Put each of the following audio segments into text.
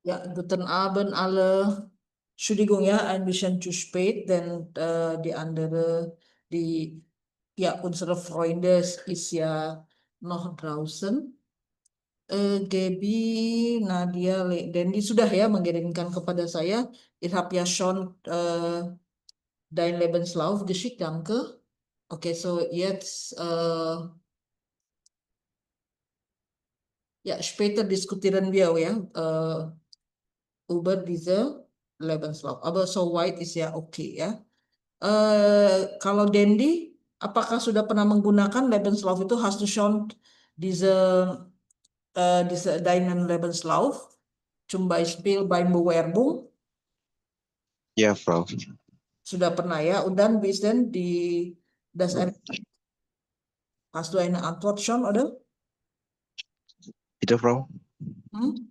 Ja, guten Abend alle. Entschuldigung, ja, ein bisschen zu spät, denn die andere, die, ja, unsere Freunde ist ja noch draußen. Gaby, Nadia, Dendi sudah ya mengirimkan kepada saya. Ich habe ja schon dein Lebenslauf geschickt, danke. Okay, so jetzt, ja, später diskutieren wir ja über diese Lebenslauf. Aber so weit ist ja okay ya. Kalau Dendi, apakah sudah pernah menggunakan Lebenslauf itu? Hast du schon diese deinen Lebenslauf, zum Beispiel beim Bewerbung, Ja, Frau. sudah pernah ya? Und dann, wie ist denn das, hast du eine Antwort schon, oder? Bitte, Frau. Hm?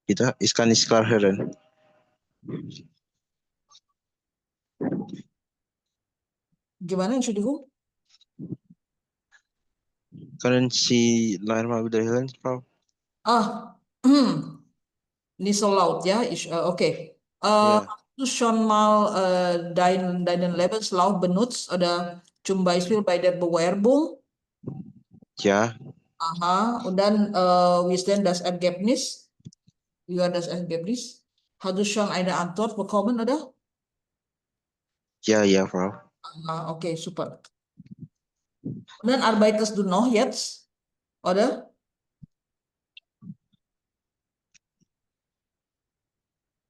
Bitte, ich kann nicht klar hören. Gimana, Entschuldigung? Können Sie einmal wiederholen, Frau? Ah, nicht so laut, ja? Okay. Ja, Hast du schon mal deinen Lebenslauf benutzt oder zum Beispiel bei der Bewerbung? ja, Aha, und dann, wie ist denn das Ergebnis? Wie war das Ergebnis? Hast du schon eine Antwort bekommen, oder? ja, ja, Frau. Aha, okay, super. Und dann arbeitest du noch jetzt, oder?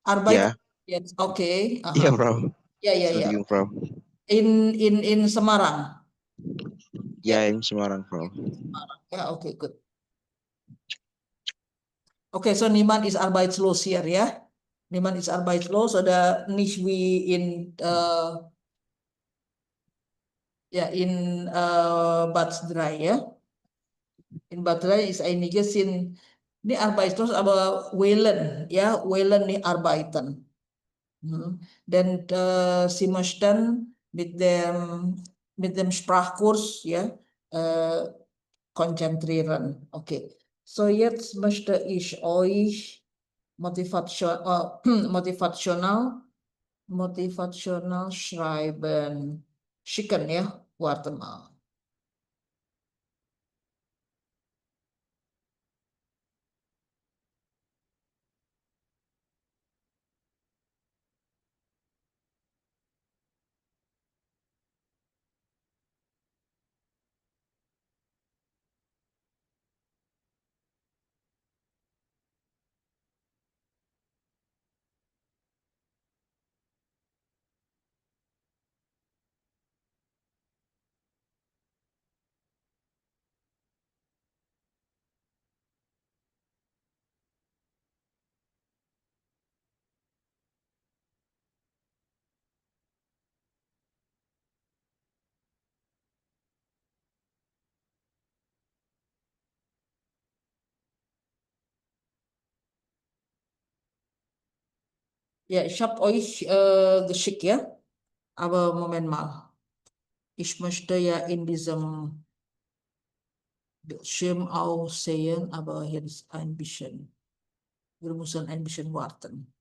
Arbeitest Ja, du jetzt? Okay, iya, aha. Frau. Ya, ya, ya. Entschuldigung, Frau. In Semarang. Ja, Ya, in Semarang, Frau. Semarang. Ya, oke, good. Okay, so niemand ist arbeitslos hier, ja? Niemand ist arbeitslos oder nicht wie Bad 3, ja? In Bad 3 ist einiges nicht arbeitslos, aber wählen, ja? Wählen nicht arbeiten. Mhm. Denn sie möchten mit dem Sprachkurs, ja, äh, konzentrieren. Okay. So, jetzt möchte ich euch motivational, motivational schreiben. Schicken, ja? Warte mal. Ja, ich habe euch geschickt, ja? Aber Moment mal. Ich möchte ja in diesem Bildschirm auch sehen, aber hier ist ein bisschen, wir müssen ein bisschen warten.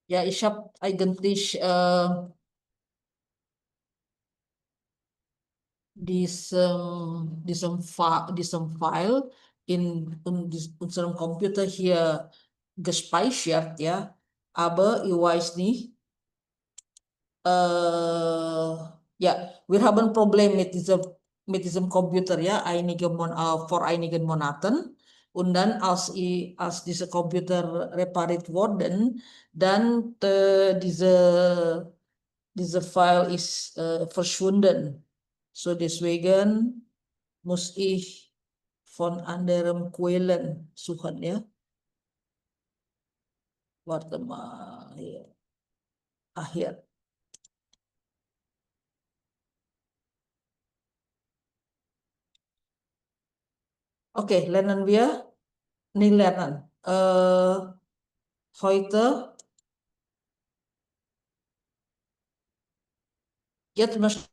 Ja, ich habe eigentlich diesem File in unserem Computer hier gespeichert, ja. Aber ich weiß nicht, ja, wir haben ein Problem mit diesem Computer, ja, vor einigen Monaten. Und dann, als diese Computer repariert wurden, dann diese File ist verschwunden. So deswegen muss ich von anderen Quellen suchen, ja. Warte mal, hier. Akhir. Oke, lernen wir. Nih lernen. heute jetzt möchte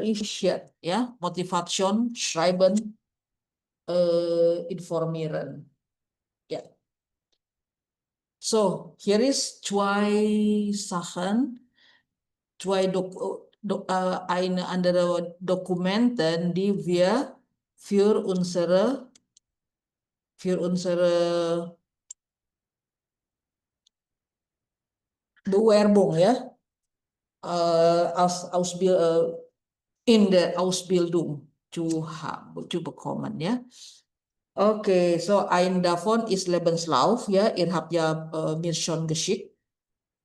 ich ja, Motivation schreiben, informieren. Ja. So, here is zwei Sachen, zwei eine andere Dokumenten, die wir für unsere Bewerbung, ja, in der Ausbildung zu bekommen, ja. Okay, so ein davon ist Lebenslauf, ja, ihr habt ja mir schon geschickt.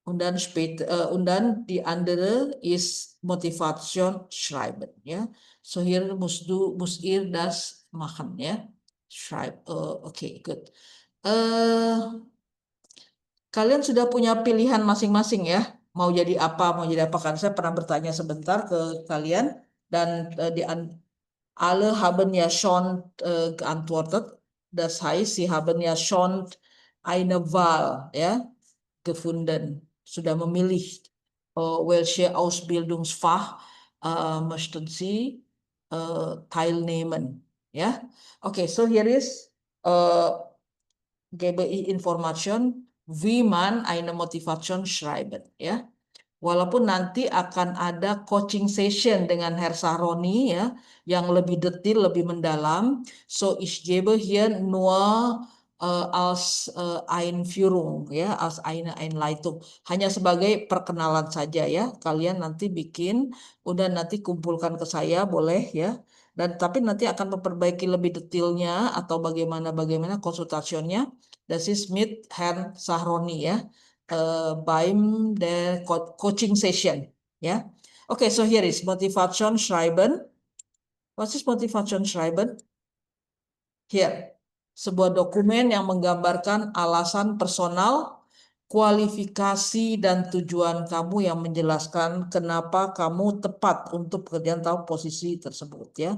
Und dann die andere ist Motivation schreiben, ja. So hier muss ihr das machen, ja. Okay, good. Kalian sudah punya pilihan masing-masing ya, mau jadi apa, kan saya pernah bertanya sebentar ke kalian dan di alle haben ja schon geantwortet. Das heißt, sie haben ja schon eine Wahl ya gefunden, sudah memilih welche Ausbildungsfach möchten Sie teilnehmen ya. Oke, so here is GBI Information wie man eine Motivation schreiben ya. Walaupun nanti akan ada coaching session dengan Herr Sahroni ya, yang lebih detail, lebih mendalam. So ich gebe hier nur als Einführung ya, als eine Einleitung. Hanya sebagai perkenalan saja ya. Kalian nanti bikin, udah nanti kumpulkan ke saya boleh ya. Dan tapi nanti akan memperbaiki lebih detailnya atau bagaimana konsultasinya. Das ist mit Herrn Sahroni ya. Beim der Coaching Session. Ja, okay, so here is Motivation schreiben. What is Motivation schreiben? Here, sebuah dokumen yang menggambarkan alasan personal, kualifikasi dan tujuan kamu yang menjelaskan kenapa kamu tepat untuk pekerjaan atau posisi tersebut ya.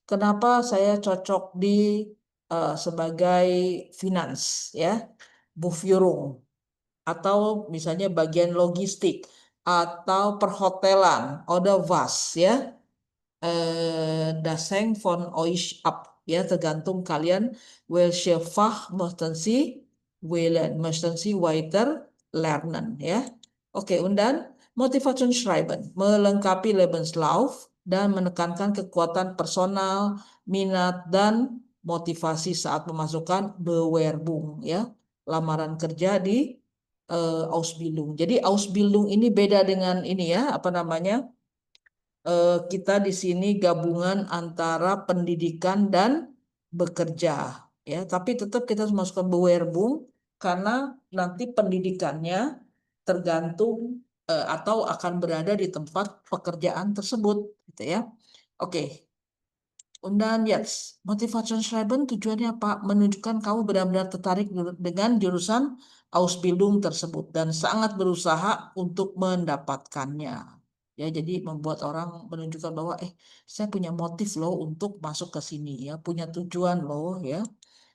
Kenapa saya cocok di sebagai finance ya, Buchführung atau misalnya bagian logistik atau perhotelan, oder was ya. Das hängt von euch ab ya, tergantung kalian welche Fach möchten Sie wählen, möchten Sie weiter lernen ya. Oke, und dann Motivation schreiben, melengkapi Lebenslauf dan menekankan kekuatan personal, minat dan motivasi saat memasukkan Bewerbung ya, lamaran kerja di Ausbildung. Jadi Ausbildung ini beda dengan ini ya, apa namanya? Kita di sini gabungan antara pendidikan dan bekerja ya, tapi tetap kita harus masukkan Bewerbung karena nanti pendidikannya tergantung atau akan berada di tempat pekerjaan tersebut gitu ya. Oke. Und dann jetzt, Motivation Schreiben tujuannya apa? Menunjukkan kamu benar-benar tertarik dengan jurusan Ausbildung tersebut dan sangat berusaha untuk mendapatkannya. Ya, jadi membuat orang menunjukkan bahwa saya punya motif loh untuk masuk ke sini ya, punya tujuan loh ya.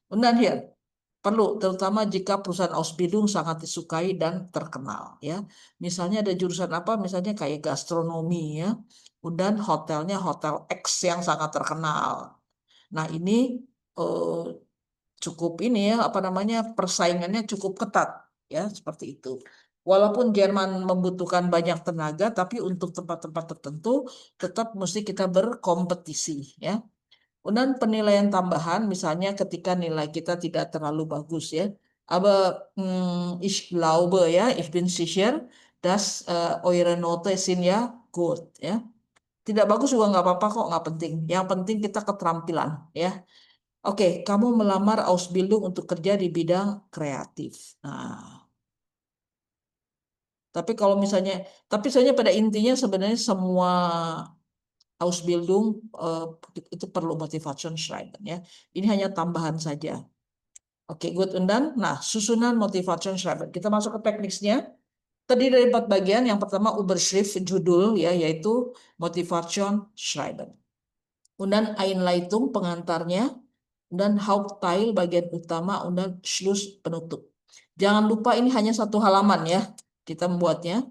Und dann hier, perlu terutama jika perusahaan Ausbildung sangat disukai dan terkenal ya. Misalnya ada jurusan apa? Misalnya kayak gastronomi ya. Dan hotelnya Hotel X yang sangat terkenal. Nah, ini cukup ini ya, apa namanya, persaingannya cukup ketat ya, seperti itu. Walaupun Jerman membutuhkan banyak tenaga, tapi untuk tempat-tempat tertentu tetap mesti kita berkompetisi ya. Dan penilaian tambahan, misalnya ketika nilai kita tidak terlalu bagus ya. Aber ich glaube ya, ich bin sicher, dass eure Note sind ja gut ya. Tidak bagus juga nggak apa-apa kok, nggak penting. Yang penting kita keterampilan ya. Oke, kamu melamar Ausbildung untuk kerja di bidang kreatif. Nah, tapi kalau misalnya, tapi soalnya pada intinya sebenarnya semua Ausbildung itu perlu Motivation Schreiben ya. Ini hanya tambahan saja. Oke, good. Undan. Nah, susunan Motivation Schreiben. Kita masuk ke teknisnya. Terdiri dari 4 bagian. Yang pertama Überschrift, judul ya, yaitu Motivation Schreiben. Undan Einleitung, pengantarnya. Dan Hauptteil, bagian utama. Dan Schluss, penutup. Jangan lupa ini hanya satu halaman ya. Kita membuatnya.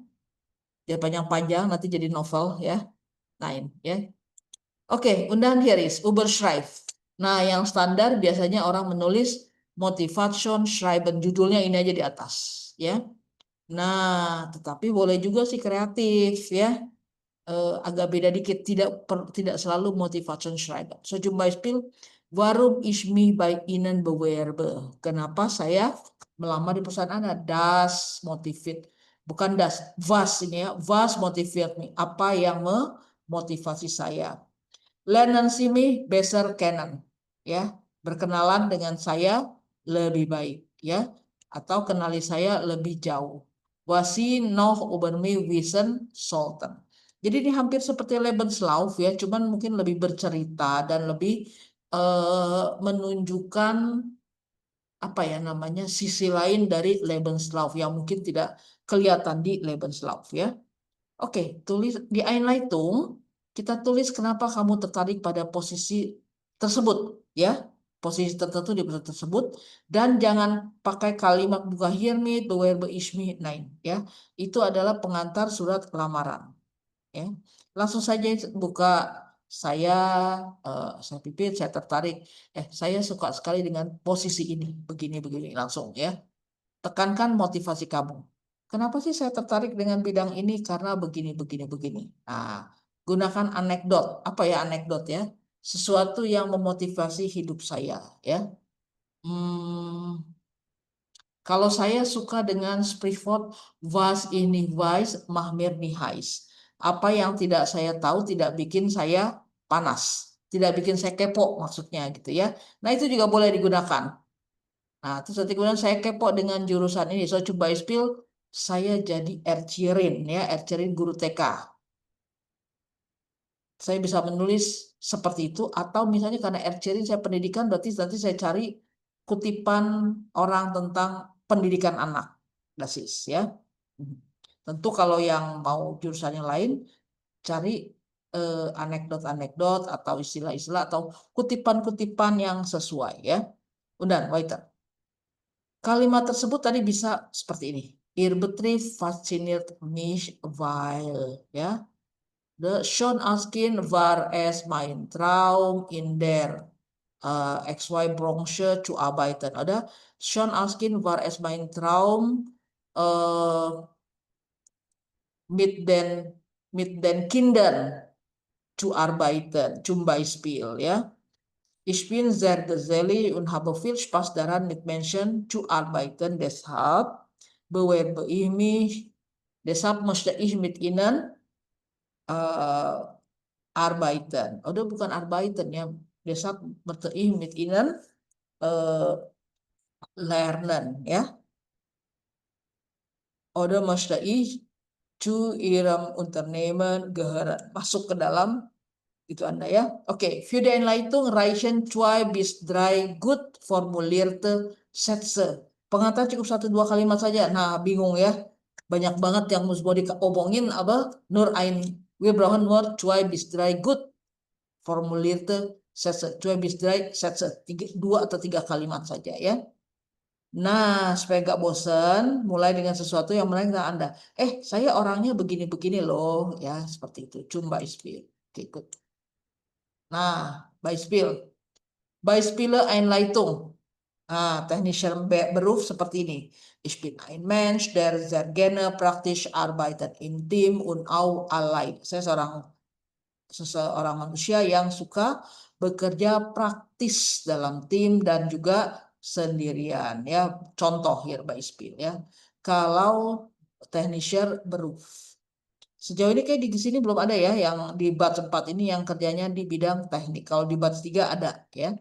Ya panjang-panjang nanti jadi novel ya. Nah ini ya. Oke, undahan here is Überschrift. Nah, yang standar biasanya orang menulis Motivation Schreiben, judulnya ini aja di atas ya. Nah, tetapi boleh juga sih kreatif ya. Agak beda dikit, tidak selalu Motivation Schreiben. So zum Beispiel, warum ich mich bei Ihnen bewerbe? Kenapa saya melamar di perusahaan Anda? Das motiviert, bukan das, was ini ya, was motiviert me? Apa yang memotivasi saya? Lernen Sie mich besser kennen, ya, berkenalan dengan saya lebih baik, ya, atau kenali saya lebih jauh. Was Sie noch über mich wissen sollten. Jadi ini hampir seperti Lebenslauf ya, cuman mungkin lebih bercerita dan lebih menunjukkan apa ya namanya sisi lain dari Lebenslauf yang mungkin tidak kelihatan di Lebenslauf ya. Oke, tulis di Einleitung kita tulis kenapa kamu tertarik pada posisi tersebut ya. Posisi tertentu di posisi tersebut dan jangan pakai kalimat buka hiermit, bewerbe ismi, nein ya. Itu adalah pengantar surat lamaran ya. Langsung saja buka saya pipit, saya tertarik. Saya suka sekali dengan posisi ini, begini langsung ya. Tekankan motivasi kamu. Kenapa sih saya tertarik dengan bidang ini? Karena begini. Nah, gunakan anekdot. Apa ya anekdot ya? Sesuatu yang memotivasi hidup saya ya. Kalau saya suka dengan Spreevort, was ini wise, mahmir nihais. Apa yang tidak saya tahu tidak bikin saya panas, tidak bikin saya kepo maksudnya gitu ya. Nah itu juga boleh digunakan. Nah terus nanti kemudian saya kepo dengan jurusan ini. So coba spill, saya jadi Ercirin ya, Ercirin guru TK. Saya bisa menulis seperti itu atau misalnya karena Ercirin saya pendidikan berarti nanti saya cari kutipan orang tentang pendidikan anak. Dasis ya. Tentu kalau yang mau jurusan yang lain cari anekdot-anekdot atau istilah-istilah atau kutipan-kutipan yang sesuai ya. Udah, weiter. Kalimat tersebut tadi bisa seperti ini. Ihr Betrieb fasziniert mich weil ya. The schon als Kind war es mein Traum in der XY-Branche zu arbeiten. Ada schon als Kind war es mein Traum mit den Kindern zu arbeiten, zum Beispiel, ja. Ich bin sehr gesellig und habe viel Spaß daran, mit Menschen zu arbeiten. Deshalb bewerbe ich mich, deshalb möchte ich mit ihnen arbeiten. Oder bukan arbeiten ya, deshalb möchte ich mit ihnen lernen ya. Oder möchte ich zu ihrem Unternehmen gehören. Masuk ke dalam itu Anda ya. Oke, für die Einleitung reichen 2 bis 3 gut formulierte Sätze. Pengantar cukup 1-2 kalimat saja. Nah, bingung ya. Banyak banget yang mau diomongin apa? Nur ein wir brauchen nur 2 bis 3 gut formulierte Sätze. 2 bis 3 Sätze. 2 atau 3 kalimat saja ya. Nah, supaya nggak bosen, mulai dengan sesuatu yang menarik tentang Anda. Saya orangnya begini-begini loh, ya seperti itu. Cuma Beispiel. Oke, ikut. Nah, Beispiel. Beispiele Einleitung. Nah, technischer Beruf seperti ini. Ich bin ein Mensch, der sehr gerne praktisch arbeitet in Team und auch allein. Saya seseorang manusia yang suka bekerja praktis dalam tim dan juga sendirian ya. Contoh hier Beispiel ya. Kalau technischer Beruf. Sejauh ini kayak di sini belum ada ya yang di batch 4 ini yang kerjanya di bidang teknik. Kalau di batch 3 ada ya.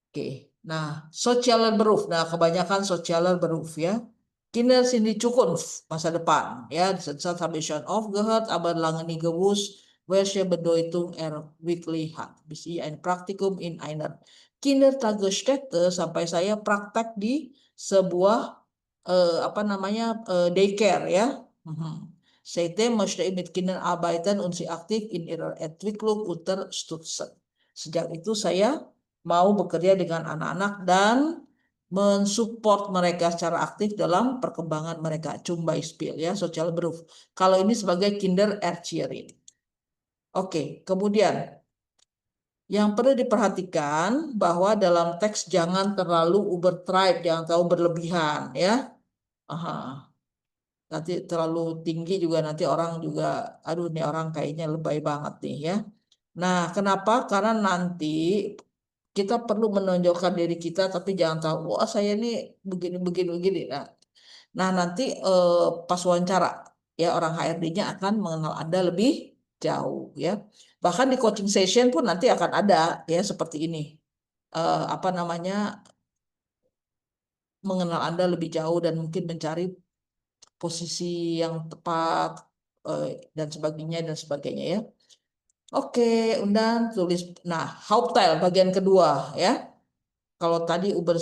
Oke. Nah, Sozialer Beruf. Nah, kebanyakan Sozialer Beruf ya. Kinder sind die Zukunft, masa depan ya. Deshalb habe ich schon oft gehört, aber lange nie gewusst, welche Bedeutung wirklich hat. Bis ich ein Praktikum in einer Kindertagesstätte sampai saya praktek di sebuah daycare ya. Seitdem möchte ich mit Kindern arbeiten und sie aktiv in ihrer Entwicklung unterstützen. Sejak itu saya mau bekerja dengan anak-anak dan mensupport mereka secara aktif dalam perkembangan mereka. Zum Beispiel ya, Social Beruf. Kalau ini sebagai Kindererziehering. Oke, kemudian yang perlu diperhatikan bahwa dalam teks jangan terlalu übertreib, jangan terlalu berlebihan ya. Aha. Nanti terlalu tinggi juga nanti orang juga, aduh nih orang kayaknya lebay banget nih ya. Nah, kenapa? Karena nanti kita perlu menonjolkan diri kita, tapi jangan tahu, wah saya ini begini begini begini. Nah, nanti pas wawancara ya orang HRD-nya akan mengenal Anda lebih jauh ya. Bahkan di coaching session pun nanti akan ada ya seperti ini. Apa namanya, mengenal Anda lebih jauh dan mungkin mencari posisi yang tepat eh, dan sebagainya ya. Oke, undan tulis. Nah, Hauptteil bagian kedua ya. Kalau tadi Uber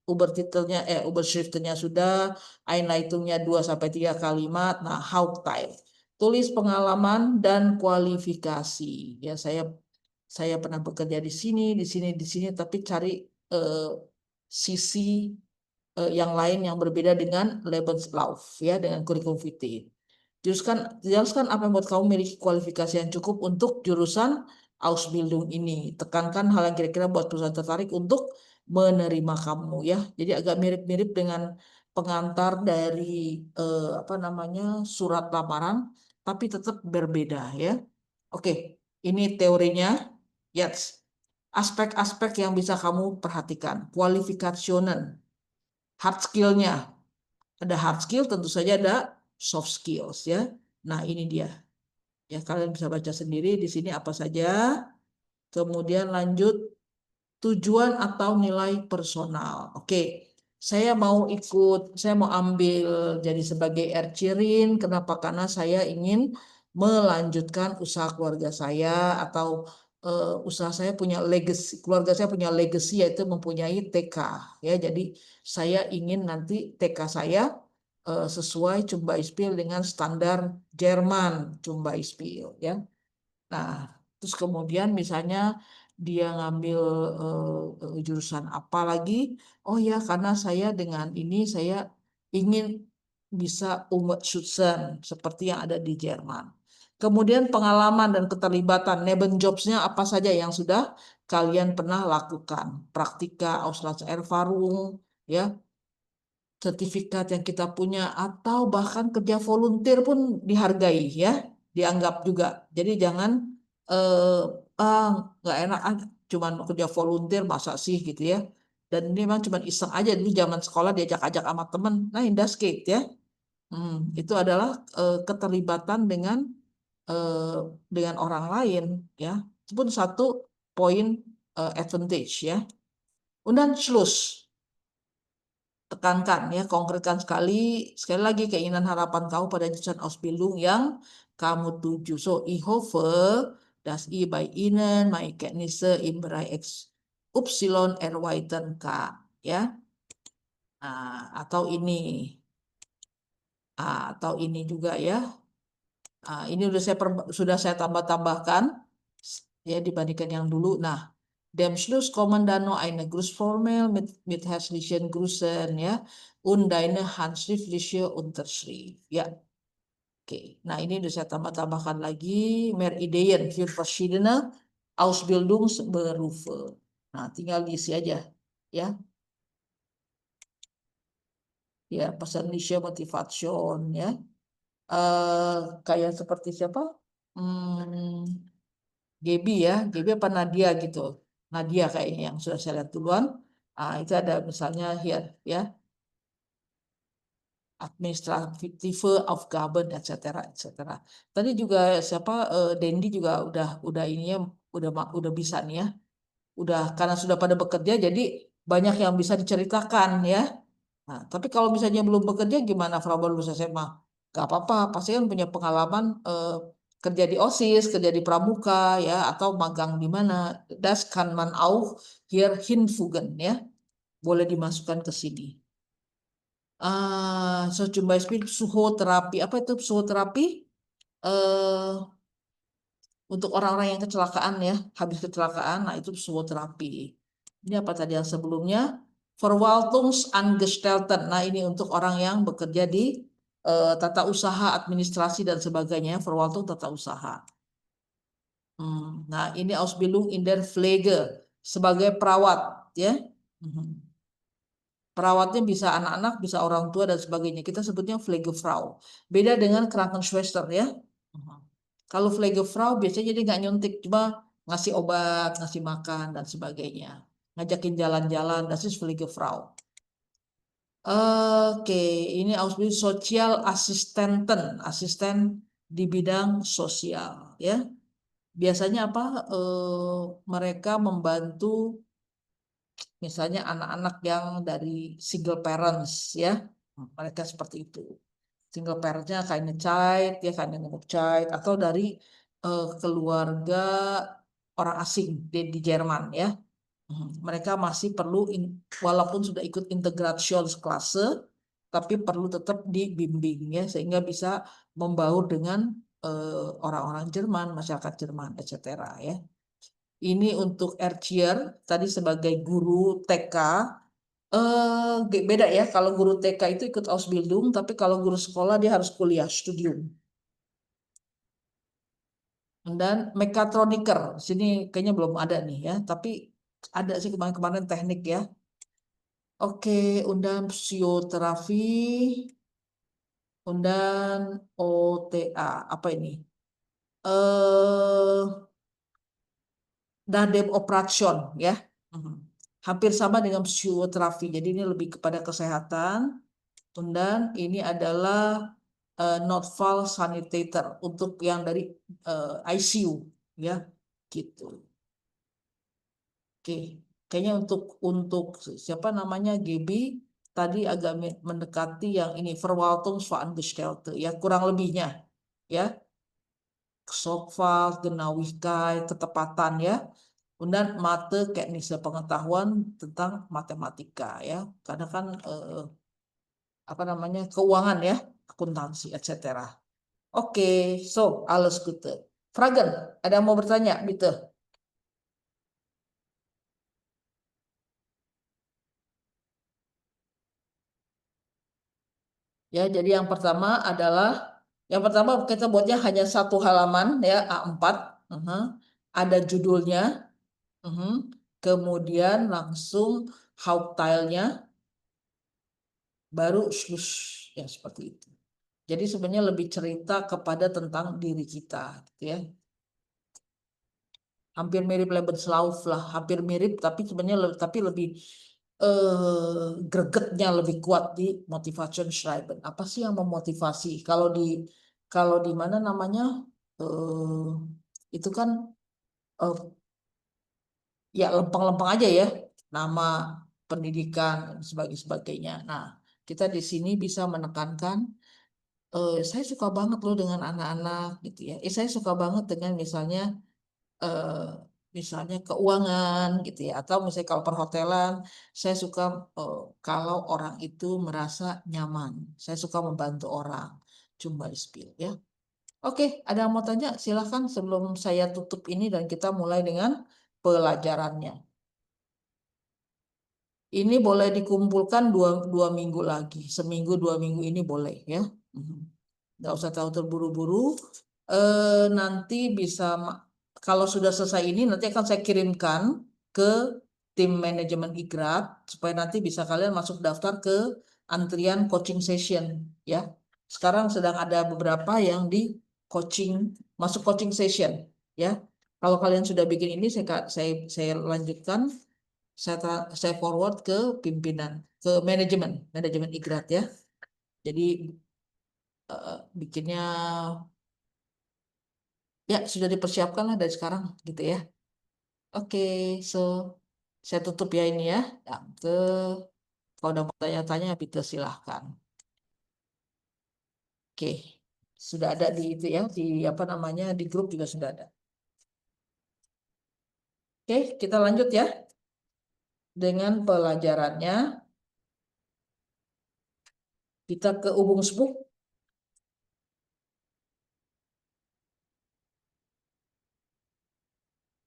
Überschriftennya sudah, Einleitungnya 2 sampai 3 kalimat. Nah, Hauptteil. Tulis pengalaman dan kualifikasi. Ya, saya pernah bekerja di sini, di sini, di sini, tapi cari eh, sisi yang lain yang berbeda dengan Lebenslauf ya, dengan kurikulum vitae. Jelaskan apa yang membuat kamu memiliki kualifikasi yang cukup untuk jurusan Ausbildung ini. Tekankan hal yang kira-kira buat perusahaan tertarik untuk menerima kamu ya. Jadi agak mirip-mirip dengan pengantar dari apa namanya, surat lamaran, tapi tetap berbeda ya. Oke, ini teorinya. Yes. Aspek-aspek yang bisa kamu perhatikan. Kualifikasionen, hard skill-nya. Ada hard skill, tentu saja ada soft skills ya. Nah, ini dia. Ya, kalian bisa baca sendiri di sini apa saja. Kemudian lanjut tujuan atau nilai personal. Oke, saya mau ambil jadi sebagai Ercirin. Kenapa? Karena saya ingin melanjutkan usaha keluarga saya atau usaha saya punya legacy, keluarga saya punya legacy yaitu mempunyai TK. Ya, jadi saya ingin nanti TK saya sesuai Zum Beispiel dengan standar Jerman Zum Beispiel ya. Nah, terus kemudian misalnya dia ngambil jurusan apa lagi? Oh ya, karena saya dengan ini saya ingin bisa Umweltschützen seperti yang ada di Jerman. Kemudian pengalaman dan keterlibatan Nebenjobsnya apa saja yang sudah kalian pernah lakukan? Praktika, Auslandserfahrung, ya, sertifikat yang kita punya atau bahkan kerja volunteer pun dihargai ya, dianggap juga. Jadi jangan eh ah nggak enak cuman kerja volunteer masa sih gitu ya. Dan ini memang cuman iseng aja dulu zaman sekolah diajak-ajak sama temen. Nah, Indaskate ya. Itu adalah keterlibatan eh, dengan orang lain ya. Itu pun satu poin advantage ya. Undan Schluss. Tekankan ya, konkretkan sekali lagi keinginan harapan kamu pada jurusan Ausbildung yang kamu tuju. So, ich hoffe, dass ihr bei Ihnen meine Kenntnisse im Bereich Upsilon erweitern kann. Ya, atau ini, atau ini juga ya. Ini sudah saya tambah-tambahkan ya dibandingkan yang dulu. Nah, dem Schluss kommen dann noch eine Grußformel mit herzlichen Grüßen ya und deine handschriftliche Unterschrift. Ya, oke. Nah, ini sudah saya tambah-tambahkan lagi mehr Ideen für verschiedene Ausbildungsberufe. Nah, tinggal diisi aja ya. Ya, persönliche Motivation ya. Kayak seperti siapa? Gaby ya, Gaby apa Nadia gitu. Nadia kayaknya yang sudah saya lihat duluan. Itu ada misalnya here ya, administrative Aufgaben etc. etc. Tadi juga siapa Dendi juga udah ininya udah bisa nih ya. Udah karena sudah pada bekerja jadi banyak yang bisa diceritakan ya. Nah, tapi kalau misalnya belum bekerja gimana Frau lulus SMA? Gak apa-apa, pasti kan punya pengalaman kerja di OSIS, kerja di Pramuka ya, atau magang di mana. Das kann man auch hier hinfugen ya, boleh dimasukkan ke sini. So zum Beispiel psikoterapi, apa itu psikoterapi? eh untuk orang-orang yang kecelakaan ya, habis kecelakaan, nah itu psikoterapi. Ini apa tadi yang sebelumnya? Verwaltungsangestellten. Nah, ini untuk orang yang bekerja di tata usaha, administrasi dan sebagainya. Verwaltung tata usaha. Nah, ini Ausbildung in der Pflege sebagai perawat, ya. Perawatnya bisa anak-anak, bisa orang tua dan sebagainya. Kita sebutnya Pflegefrau. Beda dengan Krankenschwester, ya. Kalau Pflegefrau biasanya dia nggak nyuntik, cuma ngasih obat, ngasih makan dan sebagainya, ngajakin jalan-jalan. Das ist Pflegefrau. Oke, ini Ausbildung Social Assistenten, asisten di bidang sosial, ya. Biasanya apa? Mereka membantu misalnya anak-anak yang dari single parents, ya. Mereka seperti itu. Single parentnya keine Zeit, ya keine Zeit, atau dari keluarga orang asing di Jerman, ya. Mereka masih perlu walaupun sudah ikut Integrationsklasse, tapi perlu tetap dibimbing, ya, sehingga bisa membaur dengan orang-orang Jerman, masyarakat Jerman, etc. Ya. Ini untuk Erzieher tadi sebagai guru TK. Beda ya, kalau guru TK itu ikut Ausbildung, tapi kalau guru sekolah dia harus kuliah, studium. Dan mekatroniker, sini kayaknya belum ada nih ya, tapi ada sih kemarin-kemarin teknik ya. Oke, undang fisioterapi, undang OTA, apa ini? Eh, Dadem Operation ya. Hampir sama dengan fisioterapi, jadi ini lebih kepada kesehatan. Dan ini adalah Notfall Sanitator untuk yang dari ICU ya, gitu. Oke, kayaknya untuk siapa namanya GB tadi agak mendekati yang ini Verwaltungsverangestellte ya, kurang lebihnya ya. Sorgfalt, Genauigkeit, ketepatan ya. Kemudian mate kennisnya pengetahuan tentang matematika ya. Karena kan apa namanya keuangan ya, akuntansi, etc. Oke, so alles Gute. Fragen, ada yang mau bertanya, bitte? Ya, jadi yang pertama kita buatnya hanya satu halaman ya, A4. Ada judulnya, kemudian langsung Hauptteilnya, baru Schluss, ya seperti itu. Jadi sebenarnya lebih cerita kepada tentang diri kita, gitu ya. Hampir mirip Lebenslauf lah, hampir mirip, tapi sebenarnya tapi lebih gregetnya lebih kuat di motivation schreiben. Apa sih yang memotivasi? Kalau di mana namanya itu kan eh, ya lempeng-lempeng aja ya, nama, pendidikan, dan sebagainya. Nah, kita di sini bisa menekankan, saya suka banget loh dengan anak-anak gitu ya. Saya suka banget dengan eh, misalnya keuangan gitu ya, atau misalnya kalau perhotelan, saya suka kalau orang itu merasa nyaman. Saya suka membantu orang. Cuma spill ya. Oke, ada yang mau tanya? Silahkan sebelum saya tutup ini dan kita mulai dengan pelajarannya. Ini boleh dikumpulkan dua minggu lagi. Seminggu, 2 minggu ini boleh ya. Nggak usah tahu terburu-buru. Nanti bisa, kalau sudah selesai ini, nanti akan saya kirimkan ke tim manajemen IGRAT, supaya nanti bisa kalian masuk daftar ke antrian coaching session. Ya. Sekarang sedang ada beberapa yang di coaching, masuk coaching session. Ya. Kalau kalian sudah bikin ini, saya lanjutkan, saya forward ke pimpinan, ke manajemen IGRAT ya. Jadi bikinnya ya sudah dipersiapkan lah dari sekarang gitu ya. Oke, so saya tutup ya ini ya. Kalau udah mau tanya-tanya, Peter silahkan. Oke, sudah ada di itu ya, di apa namanya, di grup juga sudah ada. Oke, kita lanjut ya dengan pelajarannya. Kita ke Ubungsbuch.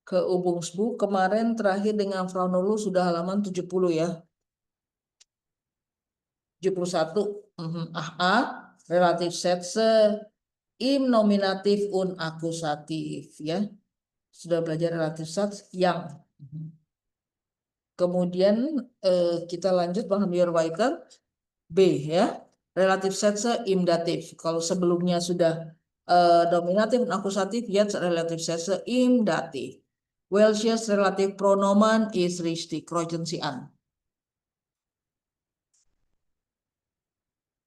Ke Ubungsbuch kemarin terakhir dengan Frau Nurul sudah halaman 70 ya. 71. A, relatif Sätze im nominatif und akusatif ya. Sudah belajar relatif Sätze yang. Kemudian kita lanjut bahan biar weiter B ya. Relatif Sätze im datif. Kalau sebelumnya sudah nominatif dan akusatif, jetzt relatif Sätze im datif. Welches relativ Pronomen ist richtig? Kreuzen Sie an.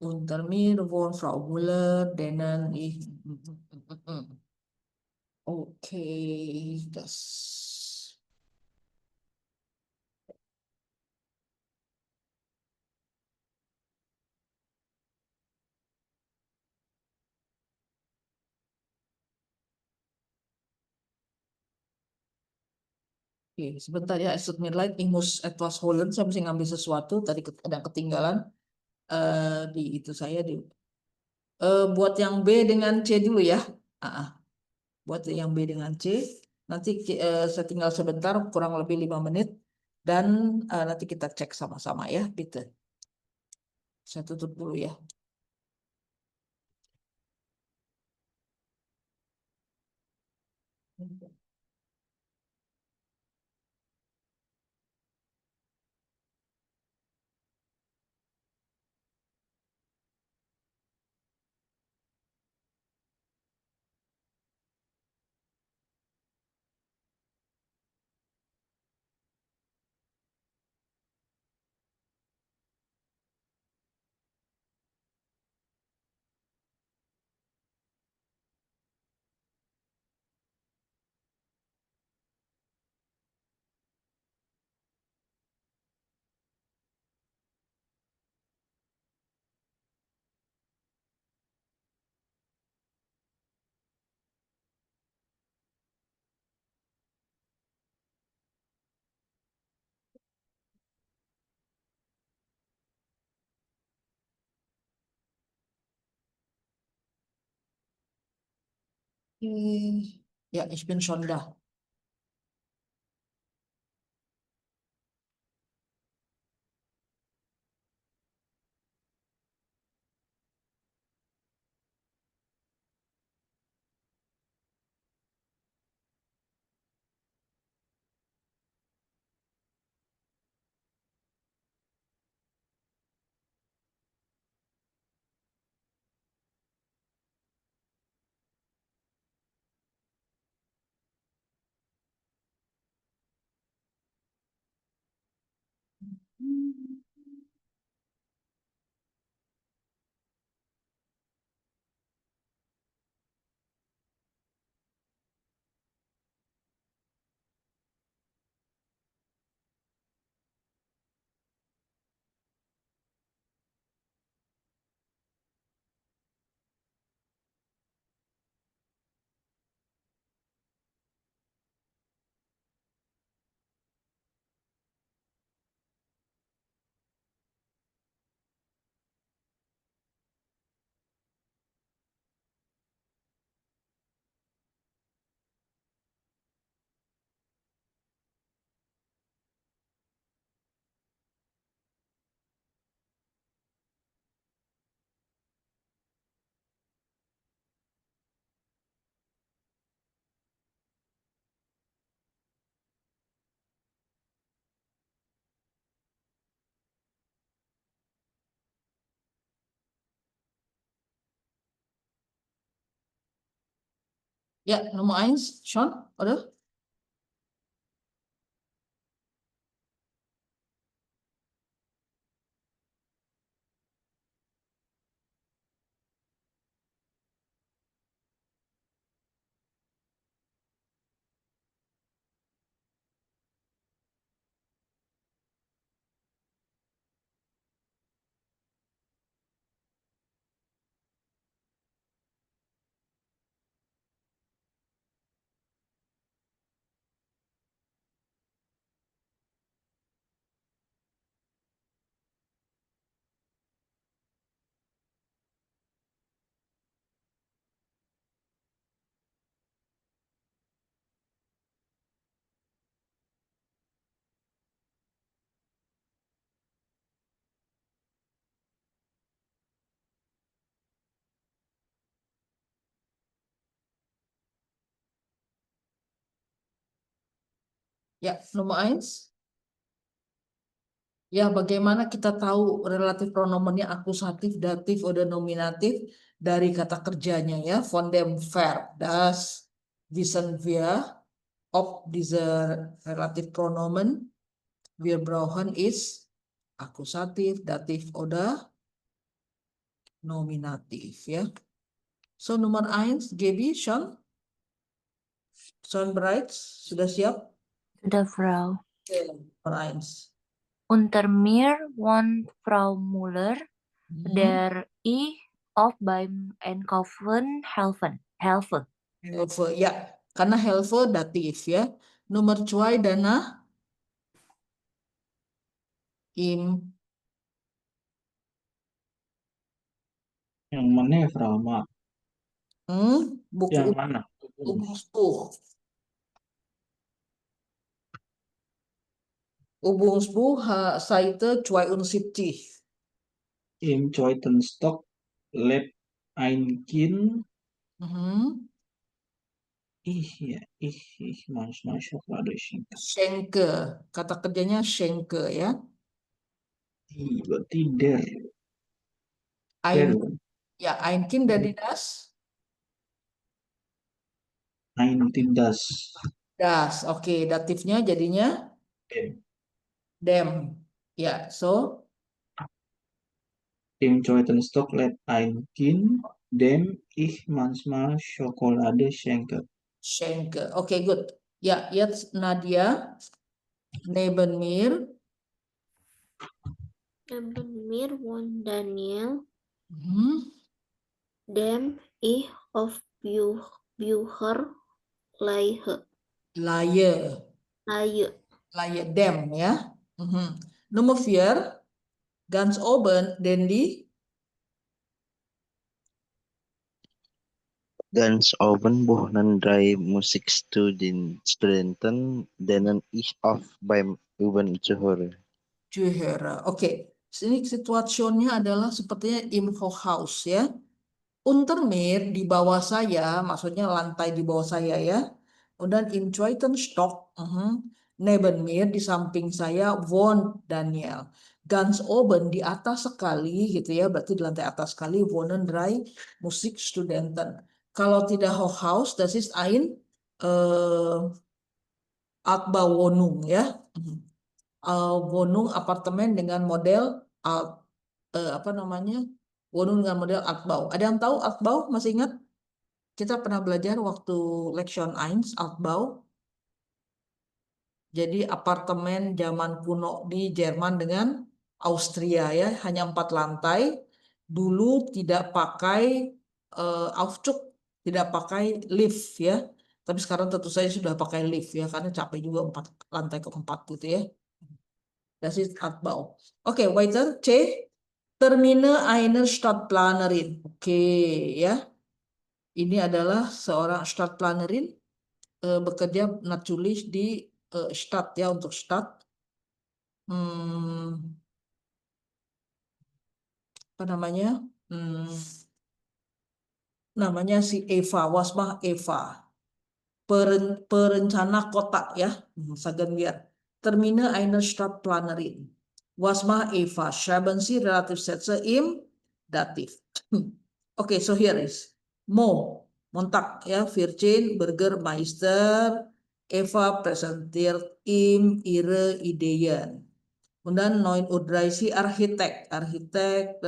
Unter mir wohnt Frau Müller, denen ich. Okay, das. Oke, sebentar ya, es tut mir leid, ich muss etwas holen. Saya mesti ngambil sesuatu. Tadi ada ketinggalan di itu saya di. Buat yang B dengan C dulu ya. Ah, ah. Buat yang B dengan C. Nanti saya tinggal sebentar, kurang lebih 5 menit. Dan nanti kita cek sama-sama ya, gitu. Saya tutup dulu ya. Ya, ich bin schon da. Ya, Nummer eins, schon, oder? Ya, Nummer 1. Ya, bagaimana kita tahu relatif pronomennya akusatif, datif, oder nominatif dari kata kerjanya ya. Von dem Verb, das wissen wir, ob dieser relativ Pronomen wir brauchen ist akusatif, datif, oder nominatif ya. So, Nummer 1, Gaby, schon bereit? Sudah siap? Sudah, Frau. Oke, Nummer 1. Unter mir wohnt Frau Müller, der ich oft beim Einkaufen helfe. Helfe, ya. Karena helfe datif ya. Nomor 2, Dana. Im. Yang mana ya, Frau? Maaf. Buku Yang mana? Übungsbuch. Übungsbuch, Seite 72. Im zweiten Stock lebt ein Kind. Ich manchmal Schokolade schenken. Schenke. Kata kerjanya schenke ya. Berarti der. Ein, ya, ein Kind dari das. Ein das. Das, oke. Datifnya jadinya Dem. dem. Ya, so. Im zweiten Stock lebt ein Kind, dem ich manchmal Schokolade schenke. Schenke. Oke, good. Ya, jetzt Nadia. Neben mir. Neben mir wohnt Daniel, dem ich auf Bücher leihe. Laie dem ya. Nummer 4. Ganz oben, Dendi. Ganz oben wohnen 3 Musikstudenten, denen ich oft beim Üben zuhöre. Oke. Sini situationnya adalah sepertinya im Hochhaus ya. Unter mir di bawah saya, maksudnya lantai di bawah saya ya. Dan im zweiten Stock, neben mir di samping saya wohnt Daniel. Ganz oben di atas sekali gitu ya, berarti di lantai atas sekali wohnen 3 Musikstudenten. Kalau tidak Hochhaus, das ist ein Altbauwohnung ya. Wohnung apartemen dengan model apa namanya? Wohnung dengan model Altbau. Ada yang tahu Altbau? Masih ingat? Kita pernah belajar waktu Lektion 1 Altbau. Jadi apartemen zaman kuno di Jerman dengan Austria ya, hanya 4 lantai. Dulu tidak pakai Aufzug, tidak pakai lift ya. Tapi sekarang tentu saja sudah pakai lift ya, karena capek juga 4 lantai ke-4 gitu ya. Das ist Altbau. Oke, weiter. C. Termine einer Stadtplanerin. Oke, ya. Ini adalah seorang Stadtplanerin bekerja natürlich di Stadt ya, untuk Stadt. Apa namanya? Namanya si Eva, Wasmah Eva. Perencana kota ya, sagen wir. Termine einer Stadtplanerin. Wasmah Eva, schreiben Sie Relativsätze im Dativ. Okay, so here is Montag ya, Virgin, Bürgermeister, Eva präsentiert ihm ihre Ideen. Und dann 9:30 Uhr Architekt,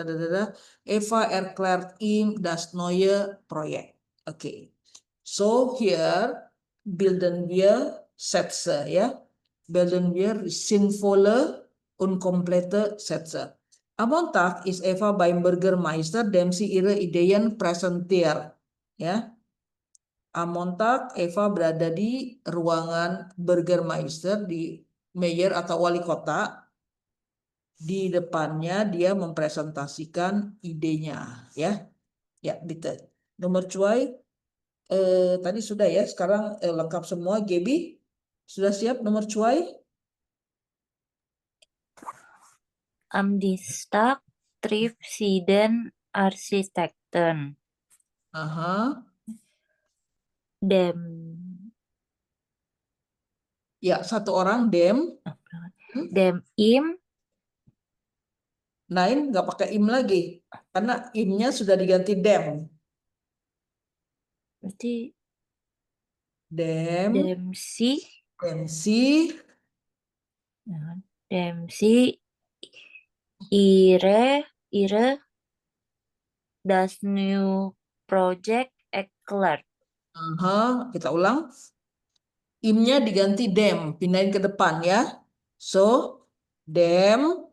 Eva erklärt ihm das neue Projekt. Okay, so here bilden wir Sätze, ja, bilden wir sinnvolle und komplette Sätze. Am Montag ist Eva beim Bürgermeister, dem sie ihre Ideen präsentiert, ya. Am Montag Eva berada di ruangan Bürgermeister, di mayor atau wali kota. Di depannya dia mempresentasikan idenya ya. Ya, bitte. Nomor 2 tadi sudah ya, sekarang lengkap semua. Gaby sudah siap nomor 2? Am Dienstag trifft sie den Architekten, Aha. dem Ya, satu orang dem. Dem im Nein, nggak pakai im lagi. Karena imnya sudah diganti dem. berarti Dem, dem si dem si, ya kan? Dem si ire das new project Eclair. aha, kita ulang. Imnya diganti dem, pindahin ke depan ya. So, dem,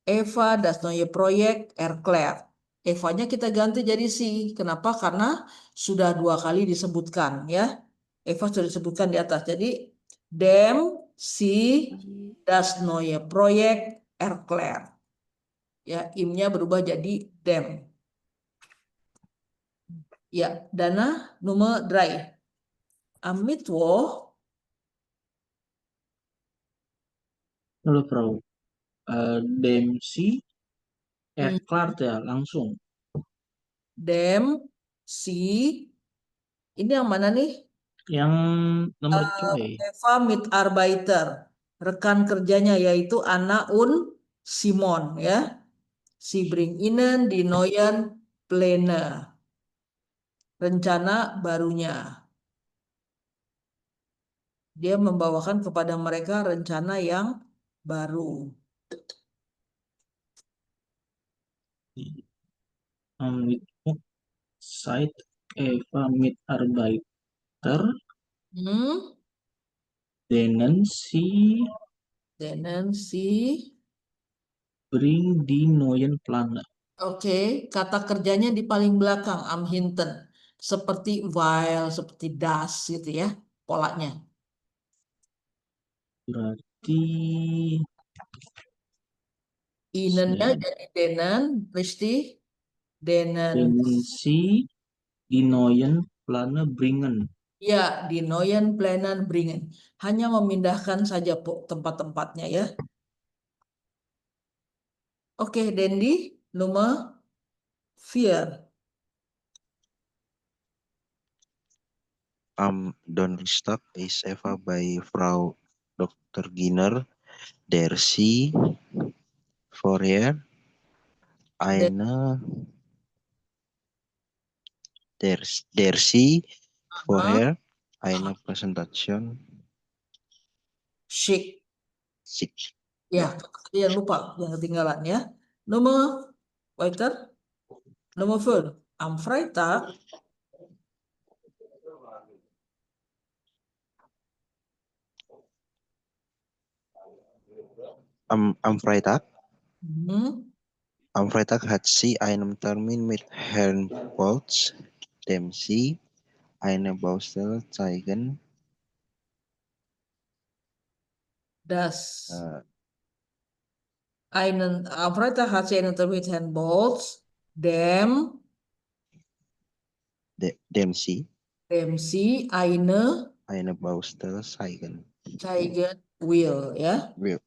Eva das neue Projekt erklärt. Eva-nya kita ganti jadi si. Kenapa? Karena sudah 2 kali disebutkan ya. Eva sudah disebutkan di atas. Jadi dem si das neue Projekt erklärt. Ya, imnya berubah jadi dem. Ya, Dana Nummer 3. Am Mittwoch, Halo, Frau. Dem si erklärt ya, langsung. dem si. Ini yang mana nih? Yang nomor 2. Eva Mitarbeiter, rekan kerjanya yaitu Anna und Simon ya. Sie bring Ihnen die neuen Pläne, rencana barunya. Dia membawakan kepada mereka rencana yang baru. Am Mittwoch seit Eva Mitarbeiter, Hmm, denen sie denen sie. bring die neuen Pläne. Oke, kata kerjanya di paling belakang, am hinten. Seperti while, seperti das gitu ya, polanya. Berarti Inennya ya, jadi denen, richtig? Denen, denen sie die neuen Pläne bringen. ya, di neuen Plänen bringen. Hanya memindahkan saja tempat-tempatnya ya. Oke, Dendi, nomor 4. Am Donnerstag is Eva by Frau Dr. Giner, der sie vorher eine der sie vorher eine Präsentation Schick. sich. Ya, jangan lupa, jangan ketinggalan ya. Nomor, weiter. Nomor 5. Am Freitag, Am Freitag hmm, Am Freitag hat sie einen Termin mit Herrn Bolz, dem sie eine Baustelle zeigen. das Äh, am Freitag hat sie einen Termin mit Herrn Bolz, dem sie dem sie eine Baustelle zeigen zeigen will ya. will.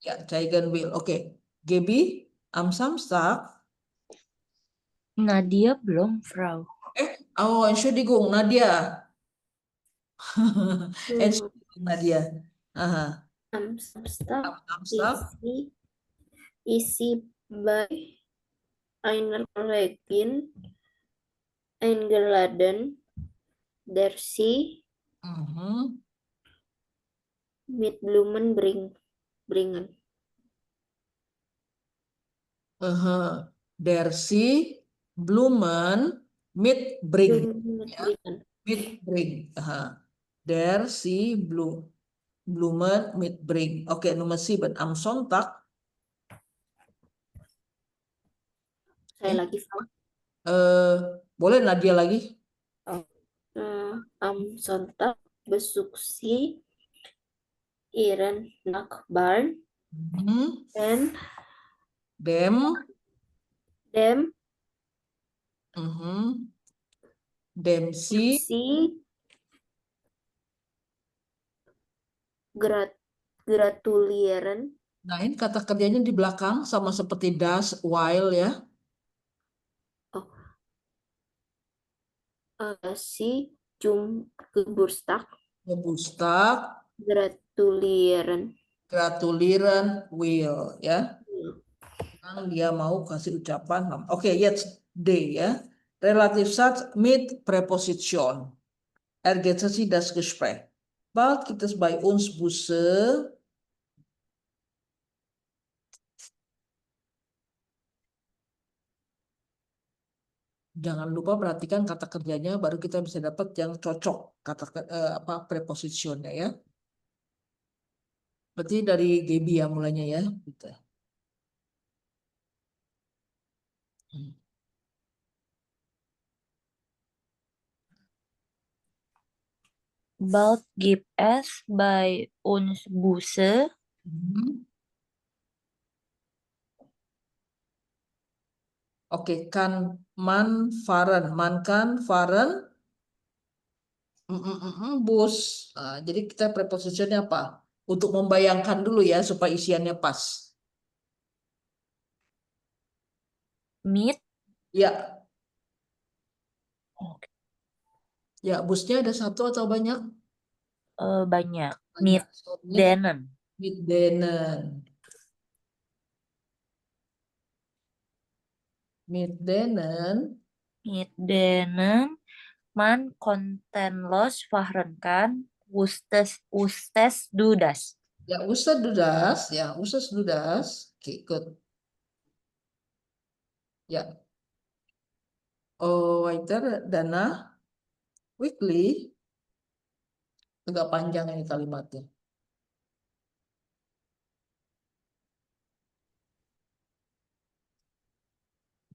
Ya, zeigen will. Oke. Gaby, am Samstag. Nadia belum, Frau. Oh, Entschuldigung, Nadia. Entschuldigung, Nadia. Aha. Am Samstag Am Samstag. isi by einer Kollegin eingeladen, der sie Mhm. mit Blumen bringen. Aha. Der sie Blumen mitbringen. Ya. Mitbring. Aha. Der sie Blumen mitbring. Oke, nomor 7. Am Sonntag. Saya lagi, Frau. Boleh Nadia lagi? Am Sonntag besuk si Iren Nakbarn Mhm. dan Dem. dem Mhm. Dem sie. si gratulieren Nah, ini kata kerjanya di belakang sama seperti das, while ya. si zum Geburtstag Geburtstag. Gratulieren. Gratulieren will ya. Sekarang dia mau kasih ucapan. Oke, jetzt D ya. Relativ Satz mit Präposition. Ergänzen Sie das Gespräch. Bald gibt es bei uns Busse. Jangan lupa perhatikan kata kerjanya, baru kita bisa dapat yang cocok kata apa prepositionnya ya. Berarti dari Gaby ya mulainya ya. Gitu. Bald gibt es bei uns Busse. Oke, kan man fahren, man kan fahren bus. Nah, jadi kita prepositionnya apa? Untuk membayangkan dulu ya supaya isiannya pas. Mit. Ya, Oke. ya busnya ada satu atau banyak? Banyak. Banyak. Mit So, mit, denen. mit denen. Mit denen. Mit denen man kontenlos fahren kann. Ustes du das. Ya, Ustaz Dudas. Ya, Ustaz Dudas. Oke, good. Ya. Oh, weiter, Dana. Weekly. Agak panjang ini kalimatnya.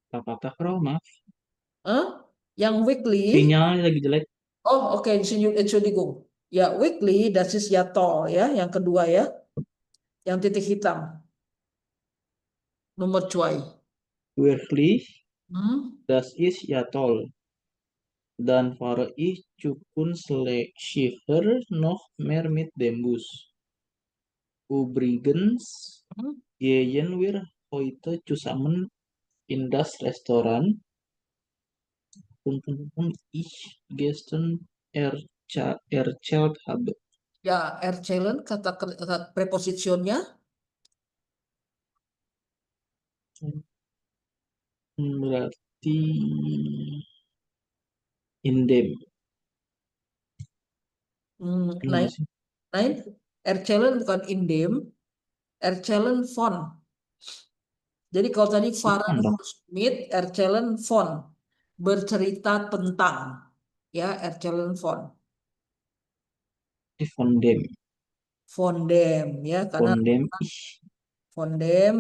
Patah Frau, maaf. Hah? Yang weekly. Sinyalnya lagi jelek. Oh, oke, Entschuldigung. Ya, weekly, das ist ya toll ya. Yang kedua ya. Yang titik hitam. Nomor 2. Wirklich, Hmm? das ist ja toll. Dann fahre ich sicher noch mehr mit dem Bus. Übrigens Hmm? gehen wir heute zusammen in das Restaurant, und ich gestern erzählt habe. Ya, erzählen kata prepositionnya. Berarti indem. Nein, Gimana sih? nein. Erzählen bukan indem. Erzählen von. Jadi kalau tadi fahren Bukan dong. mit, erzählen von. Bercerita tentang. Ya, erzählen von. Di von dem. Von dem. Ya, karena Von dem ich. von dem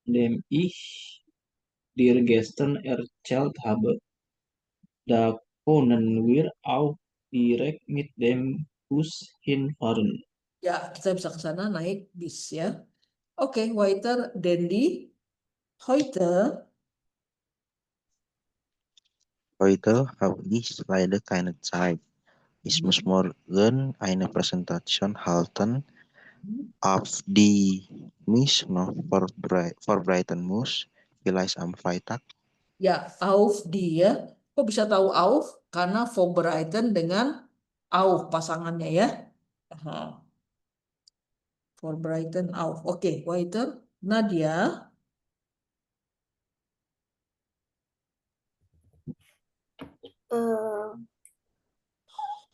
Dem ich dir gestern erzählt habe. Da können wir auch direkt mit dem Bus hinfahren. ya kita bisa ke sana naik bis ya. Oke, weiter, Dendi. Heute. Heute habe ich leider keine Zeit. Ich muss morgen eine Präsentation halten, auf die mich noch vorbereiten muss. Vielleicht am Freitag. Ya, auf dia. Kok bisa tahu auf? Karena vorbereiten dengan auf pasangannya ya. Aha. Vorbereiten auf. Oke, weiter. Nadia.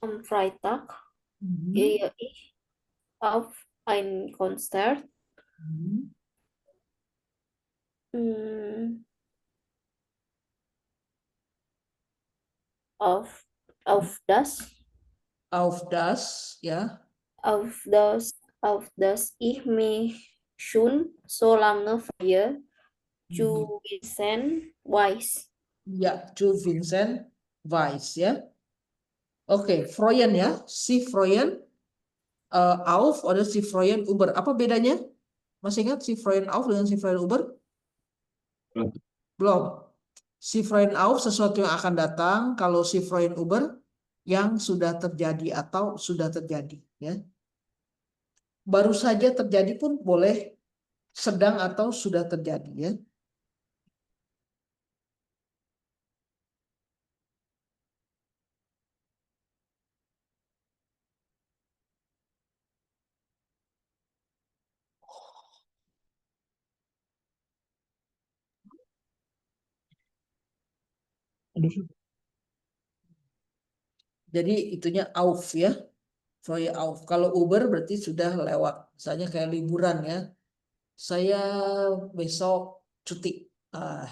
Am Freitag gehe ich auf ein Konzert. Mm, auf das, Auf das, ya. auf das ich mich schon so lange freue. Zu Vincent Weiss. Ya, zu Vincent Weiss ya. Oke, freuen ya. Si freuen auf atau si freuen Uber. Apa bedanya? Masih ingat si freuen auf dengan si freuen Uber? Belum. Si freuen auf sesuatu yang akan datang. Kalau si freuen Uber yang sudah terjadi atau sudah terjadi ya. Baru saja terjadi pun boleh, sedang atau sudah terjadi ya. Aduh, Jadi itunya auf ya. Freue auf. Kalau Uber berarti sudah lewat. Misalnya kayak liburan ya. Saya besok cuti.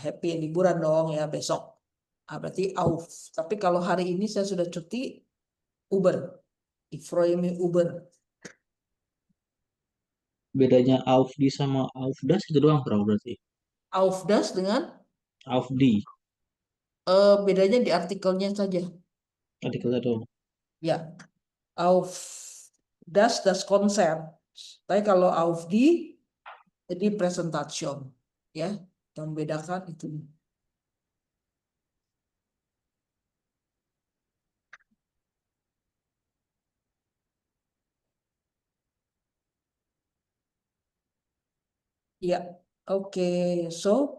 Happy liburan dong ya besok. Berarti auf. Tapi kalau hari ini saya sudah cuti, Uber. Ich freue mich Uber. bedanya auf die sama auf das itu doang, Frau, berarti. Auf das dengan Auf die, bedanya di artikelnya saja. artikelnya doang. Ya, auf das Konser. Tapi kalau auf die jadi presentation ya. Yang membedakan itu. Ya, oke. So,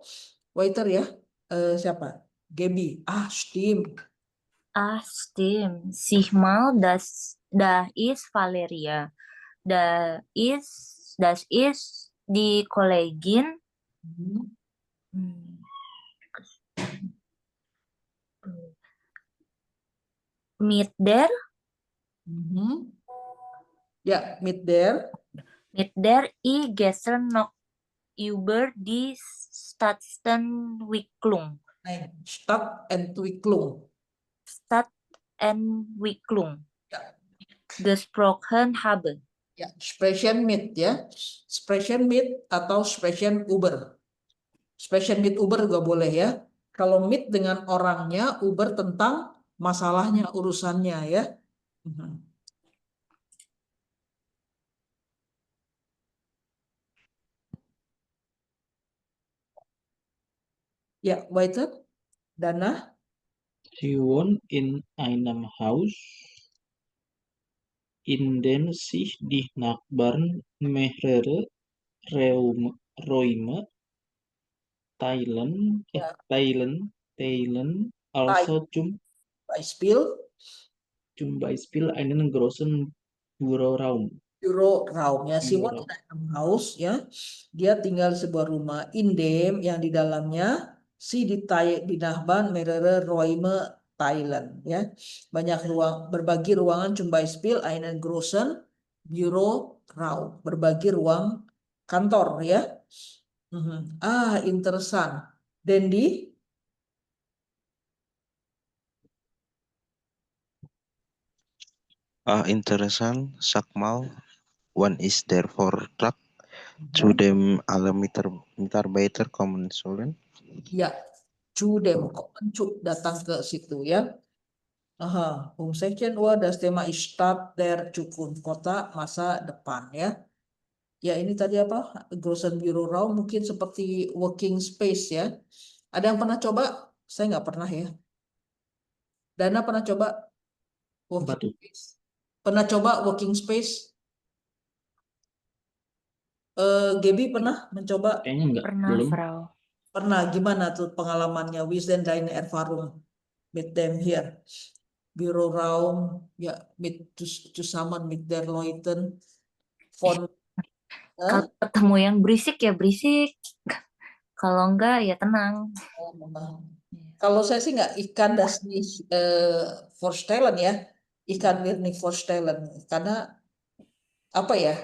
waiter ya. Siapa? Gaby. Stimmt. Stimmt. Sieh mal, da ist Valeria. Das ist die Kollegin. Mhm. Hmm. Mit der Mhm. Ya, mit der. I gestern noch über die Stadtentwicklung. Nein, Stadtentwicklung. Stadtentwicklung Ya, gesprochen habe. ya, Sprechen mit ya. Sprechen mit atau Sprechen Uber. Sprechen mit Uber juga boleh ya. Kalau meet dengan orangnya, Uber tentang masalahnya, urusannya ya. Mhm. Ya, waiter. Dana. Sie wohnt in einem Haus, in dem sich die Nachbarn mehrere Räume teilen, Ya, also Beispiel. zum Beispiel einen großen Büroraum. Büroraum ya, Simon Büroraum. in einem Haus ya, dia tinggal di sebuah rumah indem yang di dalamnya di Nachbarn mehrere Räume Thailand ya, banyak ruang, berbagi ruangan, zum Beispiel einen großen Büroraum, berbagi ruang kantor ya. Mhm. Interessan. Dendi. Interessant, sag mal, wann ist der Vortrag zu Mhm. dem alle Mitarbeiter kommen sollen? Ya, Cudem kok datang ke situ ya. Section das Thema ist Stadt der Zukunft, kota masa depan ya. Ya ini tadi apa? Großen Büroraum mungkin seperti working space ya. Ada yang pernah coba? Saya nggak pernah ya. Dana pernah coba Apa working tuh? space? Pernah coba working space? Gaby pernah mencoba? Kayaknya enggak, Pernah, belum. Frau. Pernah. Gimana tuh pengalamannya? Wie ist denn deine Erfahrung mit dem hier? Büroraum, ya, zusammen mit der Leuten von Kalau ketemu yang berisik ya berisik. Kalau enggak ya tenang. Kalau saya sih nggak ikan das nicht vorstellen ya, ikan wir nicht vorstellen, karena apa ya?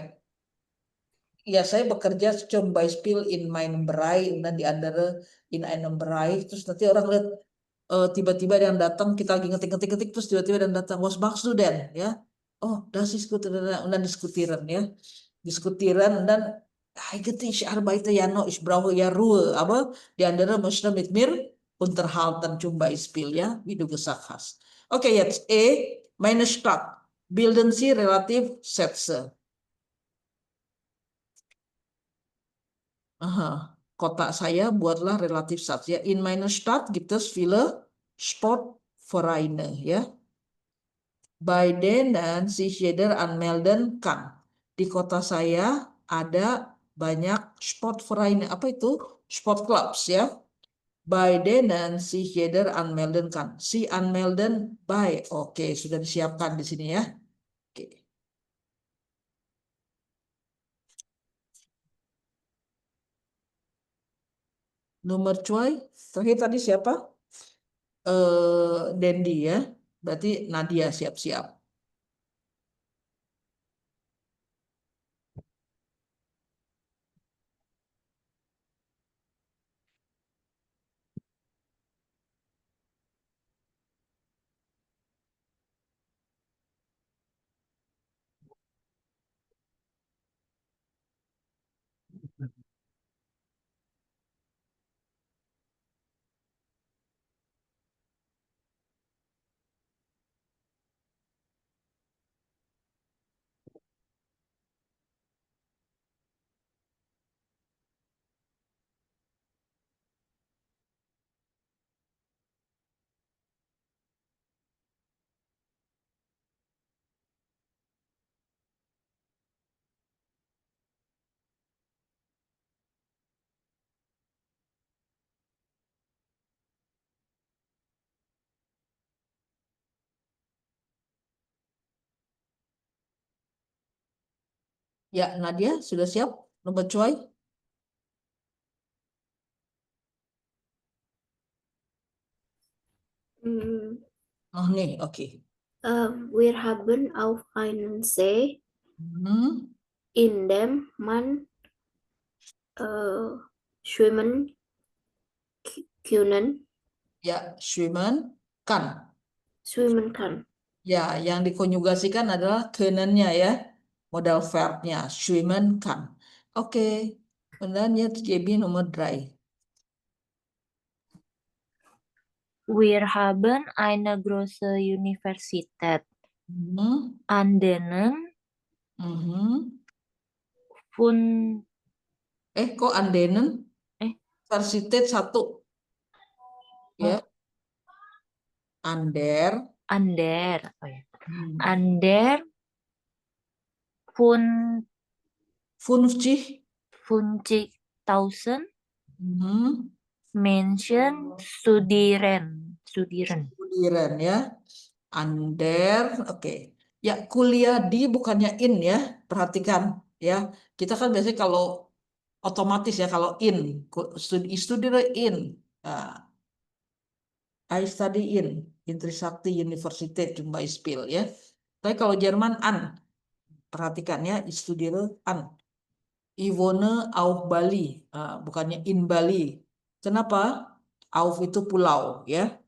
Ya saya bekerja zum Beispiel in meinem Bereich dan di andere in einem Bereich, terus nanti orang lihat tiba-tiba ada yang datang, kita lagi ngetik-ngetik terus tiba-tiba ada yang datang, was machst du denn ya? Oh, das ist gut, und dann diskutieren ya. Diskutieren dan eigentlich ich arbeite ja noch, ich brauche ja Ruhe, aber die andere möchte mit mir unterhalten zum Beispiel ya, wie du gesagt hast. Okay, jetzt meine Stadt. Bilden Sie relativ Sätze. Kota saya buatlah relatif Satz ya. In meiner Stadt gibt es viele Sportvereine ya. Bei denen sich jeder anmelden kann. Di kota saya ada banyak Sportvereine. Apa itu? Sportclubs ya. Bei denen sich jeder anmelden kann. Si anmelden by. Oke, sudah disiapkan di sini ya. Oke. Nomor 2. Terakhir tadi siapa? Dendi ya. Berarti Nadia siap-siap. Ya, Nadia sudah siap? Nomor Choi? Oh nih, oke. Wir haben auf einen See, in dem man schwimmen können. Ya, schwimmen kan. Schwimmen kann. Ya, yang dikonjugasikan adalah können-nya ya. Modal verbnya, schwimmen kan. Oke. Und dann jetzt JB Nummer 3. Wir haben eine große Universität. Mhm. An denen Mhm. von Kok an denen? Universität 1. Ya. Ander. Ander, oh ya. Hmm. Ander von 50. 50.000 Mhm. Menschen studieren. Studieren ya. Ander, oke. Ya, kuliah di bukannya in ya. Perhatikan ya. Kita kan biasanya kalau otomatis ya kalau in, studi in. I study in Trisakti Universität zum Beispiel ya. Tapi kalau Jerman an, perhatikan ya, ich studiere an. Ich wohne auf Bali, bukannya in Bali. Kenapa? Auf itu pulau ya.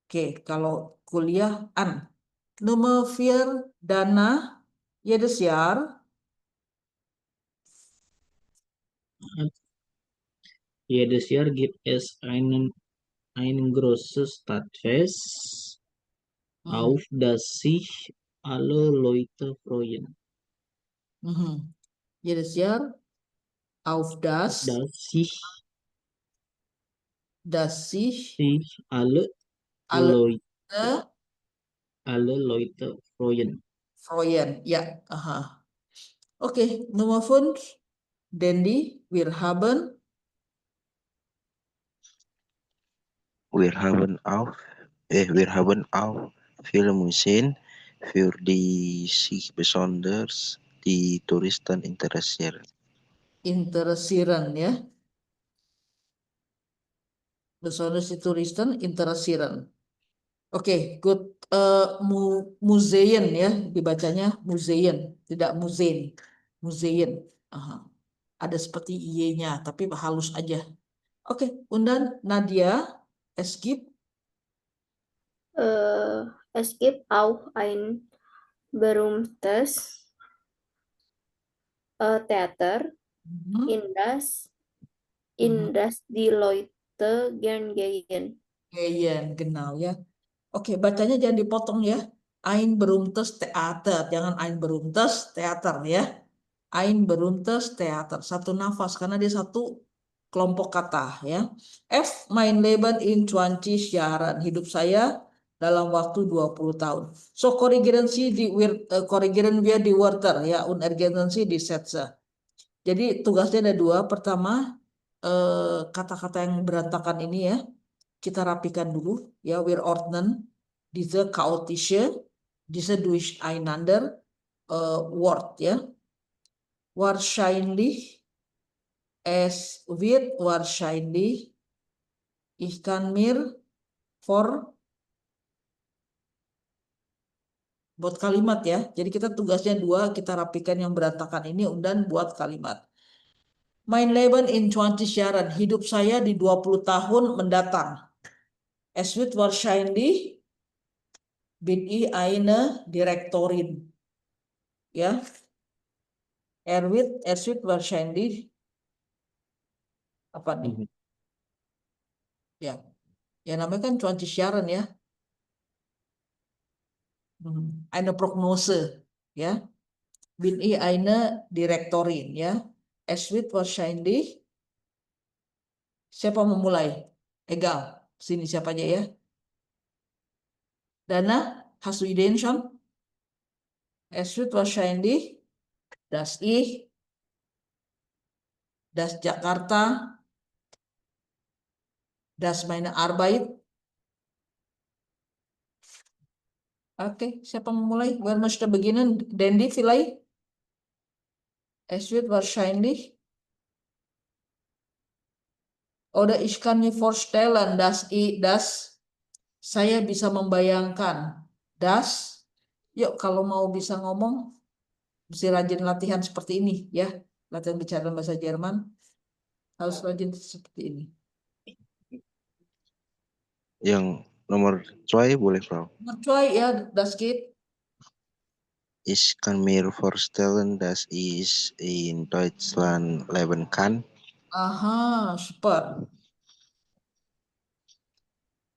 Oke, kalau kuliah an. Nummer 4, Dana, jedes Jahr. Jedes Jahr gibt es ein großes Stadtfest, auf das sich alle Leute freuen. Jedes Jahr auf das sich alle Leute freuen. freuen. Ja, aha. Oke, Nummer 5, Dendi, wir haben Wir haben auch viele Museen, für die sich besonders die Touristen interessieren. interessieren ya. Besonders die Touristen interessieren. Oke, good. Museum ya, dibacanya museum, tidak museum. Museum. Aha. Ada seperti i-nya, tapi halus aja. Oke, undan Nadia, es gibt Es gibt auch ein berühmtes Theater, in das die Leute gern gehen. Gehen, genau ya. Oke, bacanya jangan dipotong ya. Ein berühmtes Theater, jangan ein berühmtes Theater ya. Ein berühmtes Theater, satu nafas karena dia satu kelompok kata ya. F, mein Leben in 20 Jahren, hidup saya dalam waktu 20 tahun. So korrigieren wir die Wörter ya, und ergänzen Sie die Sätze. Jadi tugasnya ada 2. Pertama, kata-kata yang berantakan ini ya, kita rapikan dulu ya. Wir ordnen diese chaotische, diese durcheinander Wort ya. Wahrscheinlich, es wird wahrscheinlich, ich kann mir for buat kalimat ya. Jadi kita tugasnya 2, kita rapikan yang berantakan ini dan buat kalimat. Mein Leben in 20 Jahren, hidup saya di 20 tahun mendatang. Es wird wahrscheinlich bin ich eine Direktorin. Ya. Es wird wahrscheinlich apa nih? Ya. Ya namanya kan 20 Jahren ya. Eine Prognose, ya. Bin ich eine Direktorin, ya. Es wird wahrscheinlich, siapa memulai? Egal, sini siapa aja ya. Dana, hast du Ideen schon? Es wird wahrscheinlich, dass ich, dass Jakarta, dass meine Arbeit. Oke, siapa memulai? Wer möchte beginnen? Dendi vielleicht? Es wird wahrscheinlich. Oder ich kann mir vorstellen, dass saya bisa membayangkan. Yuk kalau mau bisa ngomong, mesti rajin latihan seperti ini ya. Latihan bicara bahasa Jerman. Harus rajin seperti ini. Yang nomor 2 boleh, Frau. Nomor 2 ya, das geht. Ich kann mir vorstellen, dass ich in Deutschland leben kann. Aha, super.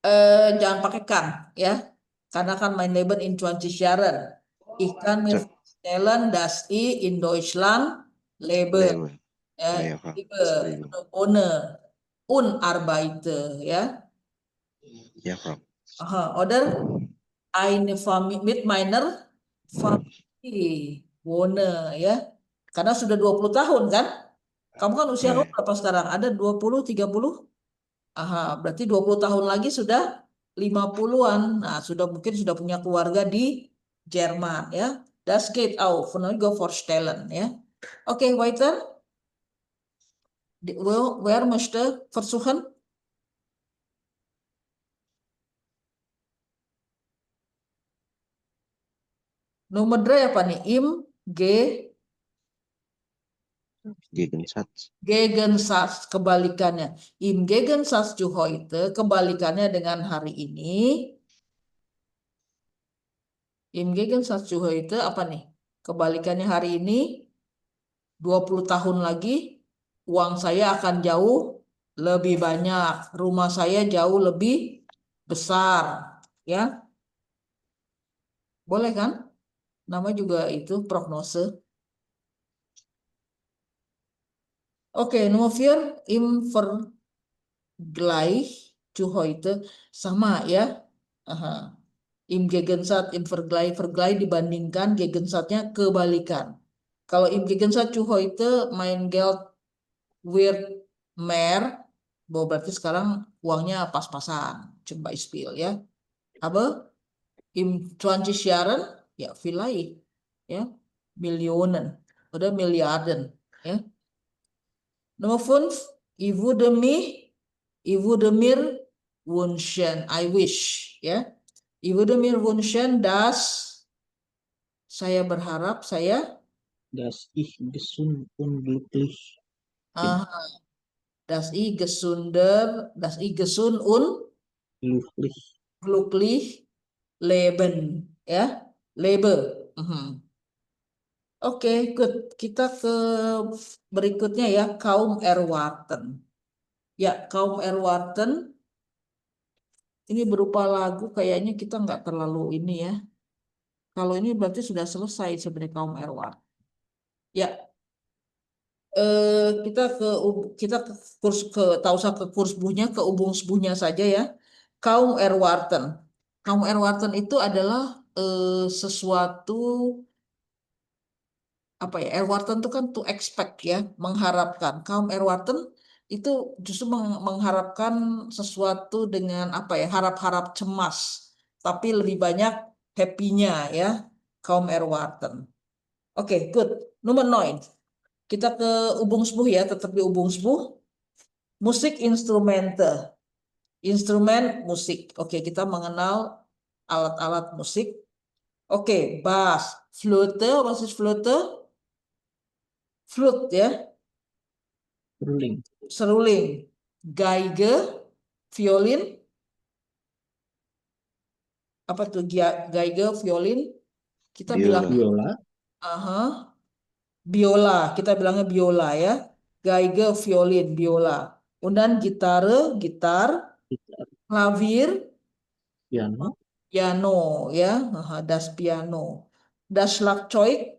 Jangan pakai kan ya. Karena kan mein Leben in 20 Jahren. Ich kann mir vorstellen, dass ich in Deutschland lebe. Ja, Frau. Lebe, ohne arbeite ya. Ja, Frau. Aha, oder eine Familie mit meiner Familie wohne ya. Karena sudah 20 tahun kan? Kamu kan usia kamu berapa sekarang? Ada 20, 30? Aha, berarti 20 tahun lagi sudah 50-an. Nah, mungkin sudah punya keluarga di Jerman ya. Das geht auch. Von euch go vorstellen ya. Oke, weiter. Wer möchte versuchen? Nomor 3 apa nih? Gegensatz, kebalikannya. Im Gegensatz zu heute, kebalikannya dengan hari ini. Im Gegensatz zu heute, apa nih? Kebalikannya hari ini, 20 tahun lagi, uang saya akan jauh lebih banyak. Rumah saya jauh lebih besar. Ya, boleh kan? Nama juga itu prognose. Oke, nomor 4, im Vergleich zu heute, sama ya. Aha. Im Gegensatz, im Vergleich, dibandingkan, Gegensatznya kebalikan. Kalau im Gegensatz zu heute, mein Geld wird mehr, berarti sekarang uangnya pas-pasan, zum Beispiel ya. Aber im 20 Jahren, ya vielleicht, ya, Millionen oder Milliarden, ya. Nomor 5, ich würde mir wünschen, I wish, ya. Ich würde mir wünschen, dass, saya berharap, Das ich gesund und glücklich bin. dass ich gesund und glücklich leben, ya, lebe. Oke, good. Kita ke berikutnya ya, kaum Erwarten. Ya, kaum Erwarten ini berupa lagu, kayaknya kita nggak terlalu ini ya. Kalau ini berarti sudah selesai sebenarnya kaum Erwarten. Ya, kita tak usah ke kurs buhnya, ke ubung sebuhnya saja ya. Kaum Erwarten. Kaum Erwarten itu adalah sesuatu apa ya? Erwarten itu kan to expect ya, mengharapkan. Kaum Erwarten itu justru mengharapkan sesuatu dengan apa ya? Harap-harap cemas, tapi lebih banyak happy-nya ya. Kaum Erwarten. Oke, good. Nomor 9. Kita ke ubung sebuh ya, tetap di ubung sebuh. Musik instrumente. Instrumen musik. Oke, kita mengenal alat-alat musik. Oke, bass, flute, what is flute? Flute ya, Ruling. seruling. Geige, violin. Apa tuh geige, violin? Kita bilang Biola. Viola. biola, kita bilangnya biola ya. Geige, violin, biola. Kemudian gitar, Gitar. klavir, Piano. piano ya, das piano. Das Schlagzeug,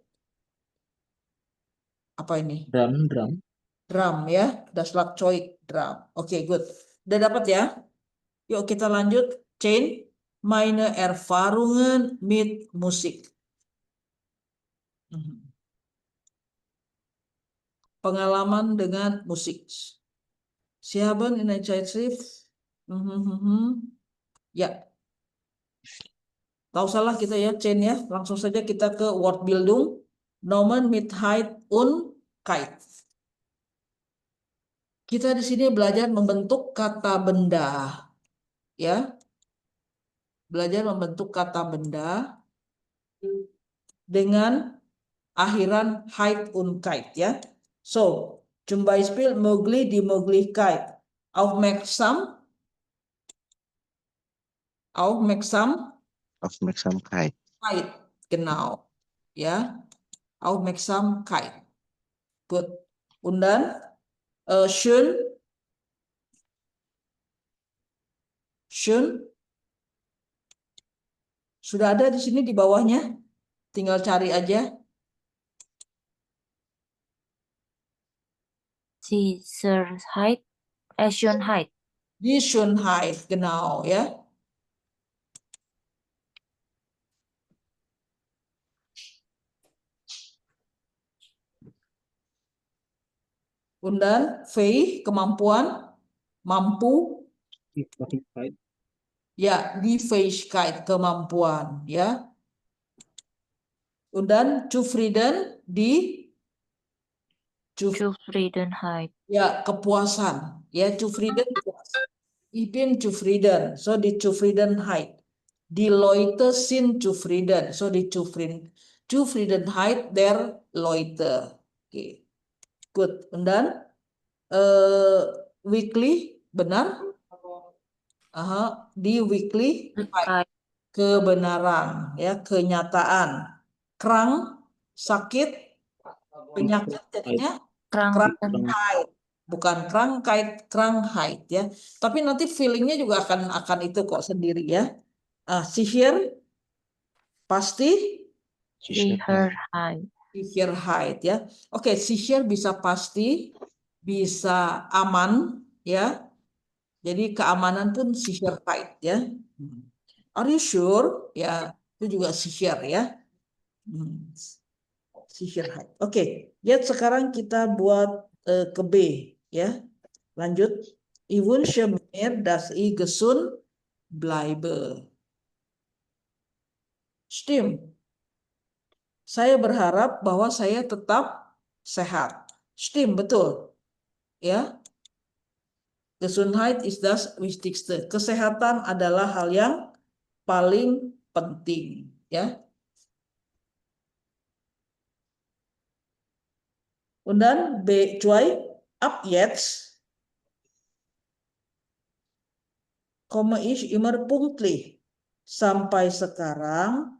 apa ini? Drum. Drum ya, das Schlagzeug, drum. Oke, good. Udah dapat ya? Yuk kita lanjut. Chain, meine Erfahrungen mit Musik. Pengalaman dengan musik. Sie haben in der Zeitschrift. Ya. Tahu salah kita ya, chain ya. Langsung saja kita ke Wortbildung. Nomen, Mitheit, und Kite. Kita di sini belajar membentuk kata benda. Ya. Belajar membentuk kata benda dengan akhiran Heit und Kite ya. So, zum Beispiel möglich, die Möglichkeit. Aufmerksam. Aufmerksamkeit. Kite, genau. Ja, Aufmerksamkeit. Gut. Und dann schön. Schön. Sudah ada di sini di bawahnya. Tinggal cari aja. Schönheit. Schönheit. Die Schönheit, genau ya. Und dann fähig, kemampuan, mampu. Fähigkeit. Ya, die Fähigkeit, kemampuan ya. Und dann zufrieden, die Zufriedenheit. ya kepuasan ya, zufrieden. Ich bin zufrieden, so die Zufriedenheit. Die Leute sind zufrieden, so die Zufriedenheit der Leute. Okay. Good. Und dann weekly, benar? Di weekly Kite. kebenaran ya, kenyataan. Krang, sakit, penyakit jadinya Krankheit. Bukan Krankheit, Krankheit ya. Tapi nanti feelingnya juga akan itu kok sendiri ya. Sihir pasti Sicherheit. Sicherheit ya. Oke, sihir bisa pasti, bisa aman ya. Jadi keamanan pun Sicherheit ya. Are you sure? Ya, itu juga sihir ya. Sicherheit. Oke, lihat sekarang kita buat ke B ya. Lanjut. Ich wünsche mir, dass ich gesund bleibe. Stimmt. Saya berharap bahwa saya tetap sehat. Stimmt, betul. Ya. Gesundheit ist das Wichtigste. Kesehatan adalah hal yang paling penting, ya. Und dann B2, ab jetzt komme ich immer pünktlich. Sampai sekarang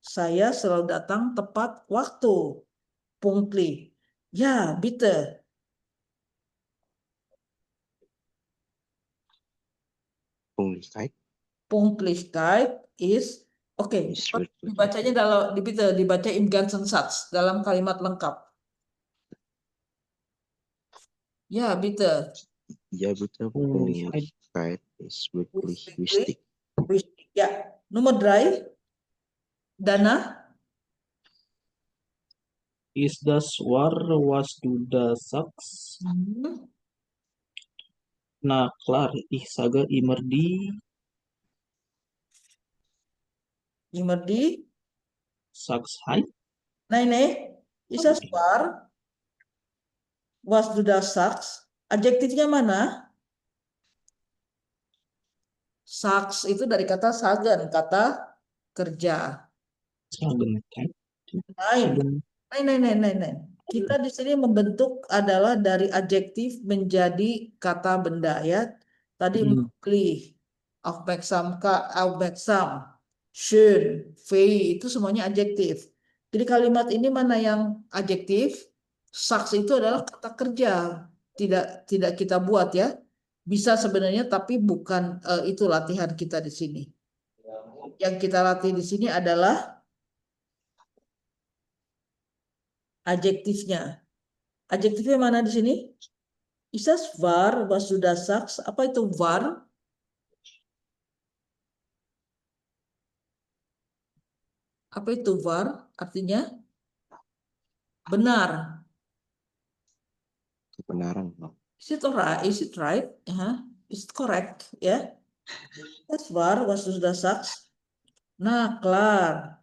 saya selalu datang tepat waktu. Pünktlich. Ya, bitte. Pünktlichkeit. Pünktlichkeit is oke. Dibacanya dibaca im ganzen Satz, dalam kalimat lengkap. Ja, bitte. Ja, bitte. Pünktlichkeit ist wirklich wichtig. Ya, nomor 3. Dana. Ist das wahr, was du da sagst? Na klar, ich sage immer die Saxheit. Nein, ist das wahr? Was du da sagst? Adjektifnya mana? Sucks itu dari kata sagen, kata kerja. Sagen. Lain. Lain. Kita di sini membentuk adalah dari adjektif menjadi kata benda ya. Tadi möglich, aufmerksam, schön, fähig itu semuanya adjektif. Jadi kalimat ini mana yang adjektif? Sucks itu adalah kata kerja. Tidak kita buat ya. Bisa sebenarnya tapi bukan itu latihan kita di sini. Yang kita latih di sini adalah adjektifnya. Adjektifnya mana di sini? Isas var, was sudah saks. Apa itu var? Apa itu var? Artinya benar. Kebenaran. No? Is it alright? Is it right? Is it correct? Ya. Das var, was sudah saks. Nah, klar.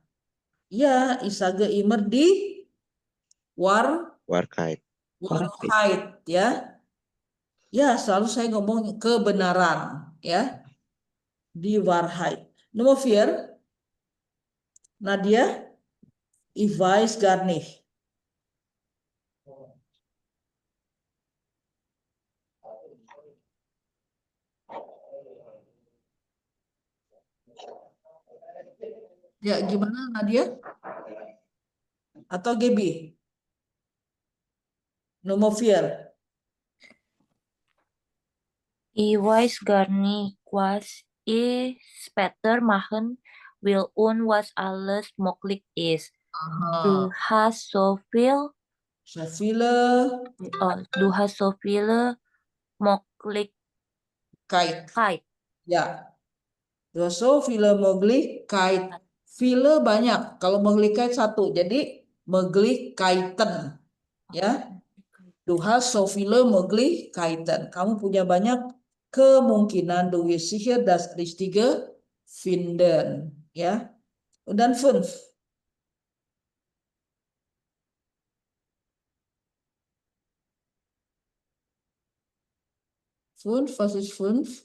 Ya, isage immer di Warkait. Wahrheit ya. Ya, selalu saya ngomong kebenaran ya. Di Wahrheit. Nomor 4. Nadia, ich weiß gar nicht. Ya, gimana Nadia? Atau Gaby? Nomor 4. Ich weiß gar nicht, was ich später machen will und was alles möglich ist. Du hast so viele Möglichkeiten. Ya. Du hast so viele Möglichkeiten. Viele banyak. Kalau Möglichkeit satu. Jadi Möglichkeiten. Ya. Du hast so viele Möglichkeiten. Kamu punya banyak kemungkinan. Du wirst sicher das Richtige finden. Ya. Und dann 5. Was ist 5?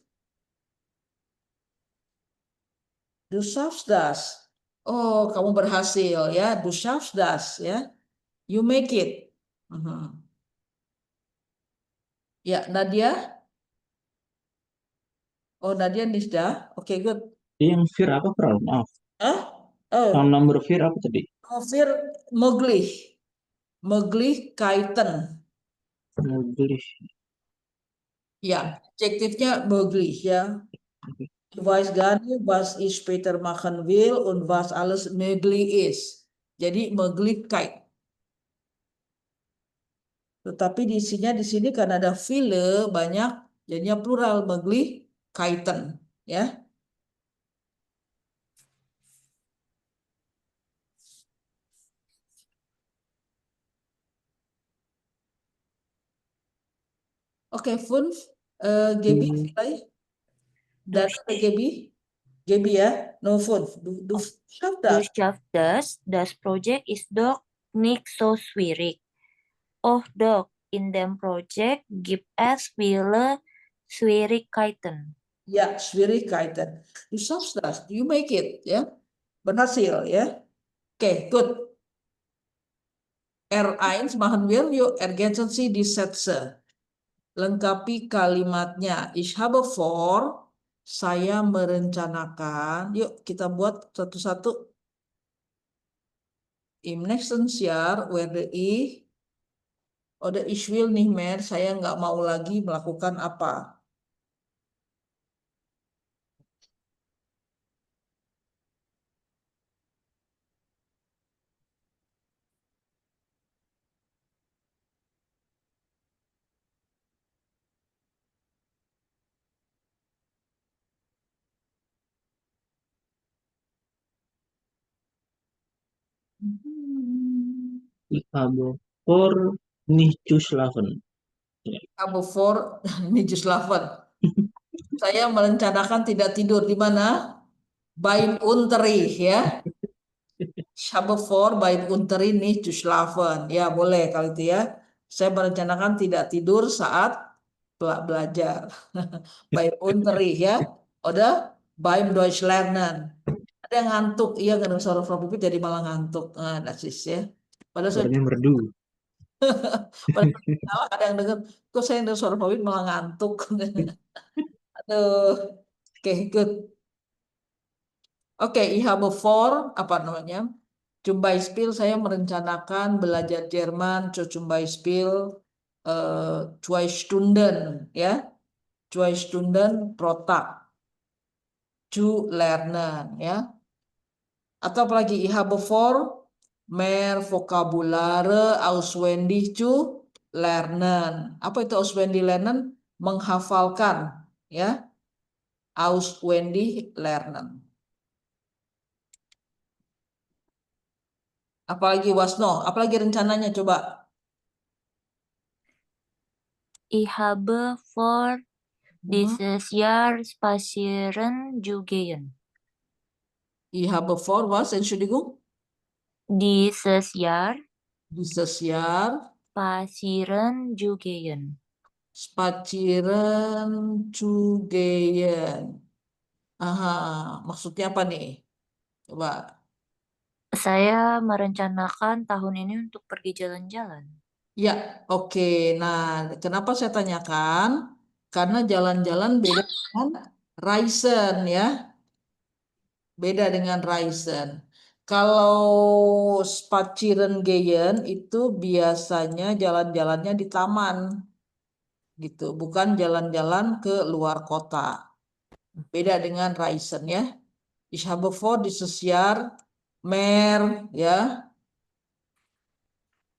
Du schaffst das. Oh, kamu berhasil ya. Du schaffst das ya. You make it. Ya, Nadia. Oh, Nadia Nisda. Oke, good. Yang Fir apa Pral? Maaf. Oh, Yang nomor Fir apa tadi? Fir möglich. Möglichkeiten. Möglich. Ya, adjektifnya möglich ya. Ich weiß gar nicht, was ich später machen will und was alles möglich ist. Jadi Möglichkeit. Tetapi di sini karena ada viele banyak, jadinya plural Möglichkeiten ya. Oke, 5. Gaby, vielleicht? Dan Gaby ya, no 5. Du schaffst Du das. schaffst das. Das Projekt ist doch nicht so schwierig. Oh doch, in dem Projekt gibt es viele Schwierigkeiten. Ya, Schwierigkeiten. Du schaffst das. You make it ya. Berhasil ya. Oke, good. R1 machen wir, yuk ergänzen Sie die Sätze. Lengkapi kalimatnya. Ich habe vor, saya merencanakan. Yuk kita buat satu-satu. Im nächsten Jahr werde ich oder ich will nicht mehr, saya nggak mau lagi melakukan apa. Ich habe vor, nicht zu schlafen. Habe vor, nicht schlafen. Saya merencanakan tidak tidur di mana? Beim Unterricht ya. Ich habe vor, beim Unterricht nicht zu schlafen. Ya boleh kalau itu ya. Saya merencanakan tidak tidur saat belajar. Beim Unterricht ya. Oder beim Deutsch lernen. Ada yang ngantuk, iya karena suara Pipit jadi malah ngantuk. Nah, that's it, ya. Padahal saya, Suaranya merdu. padahal salah, ada yang dengar, kok saya dengar suara Pipit malah ngantuk. Aduh, oke, good. Oke, ich habe vor, apa namanya? Zum Beispiel saya merencanakan belajar Jerman, zum Beispiel 2 Stunden, ya. 2 Stunden pro Tag zu lernen, ya. Atau apalagi ich habe vor, mehr Vokabulare auswendig zu lernen. Apa itu auswendig lernen? Menghafalkan, ya. Auswendig lernen. Apalagi Wasno, apalagi rencananya coba. Ich habe vor, Hmm. dieses Jahr spazieren zu gehen. Ich habe vor, was? Entschuldigung? Dieses Jahr Dieses Jahr spazieren zu gehen. spazieren zu gehen. Aha, maksudnya apa nih? Coba. Saya merencanakan tahun ini untuk pergi jalan-jalan. Ya, oke. Nah, kenapa saya tanyakan? Karena jalan-jalan beda dengan Reisen, ya. Beda dengan Reisen. Kalau spazieren gehen itu biasanya jalan-jalannya di taman, gitu. Bukan jalan-jalan ke luar kota. Beda dengan Reisen, ya. Ich habe vor dieses Jahr mehr, ya,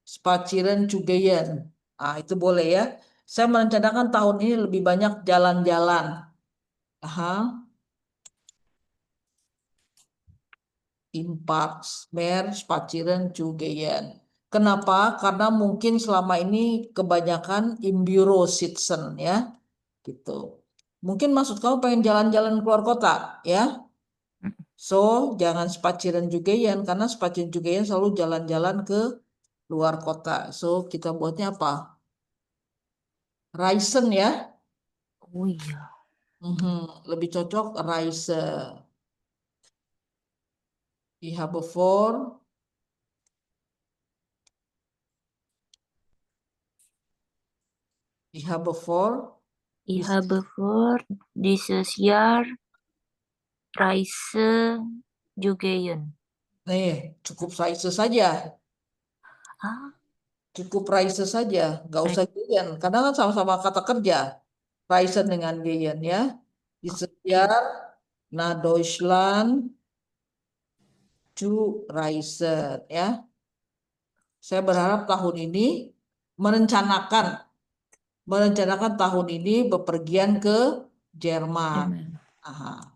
spazieren zu gehen. Ah, itu boleh, ya. Saya merencanakan tahun ini lebih banyak jalan-jalan. Aha. In parks, mehr spazieren zu gehen. Kenapa? Karena mungkin selama ini kebanyakan im Büro sitzen, ya. Gitu. Mungkin maksud kamu pengen jalan-jalan keluar kota, ya. So, jangan spazieren zu gehen, karena spazieren zu gehen selalu jalan-jalan ke luar kota. So, kita buatnya apa? Reisen, ya. Oh iya. Lebih cocok Reise. Ich habe vor, ich habe vor, Ich habe vor, dieses Jahr Reise zu gehen. nih, cukup Reise saja. Ah, Cukup Reise saja, nggak usah gehen. Karena kan sama-sama kata kerja. Reisen dengan gehen, ya. Dieses Jahr nach Deutschland zu reisen, ya. Saya berharap tahun ini merencanakan tahun ini bepergian ke Jerman. Jerman. Aha.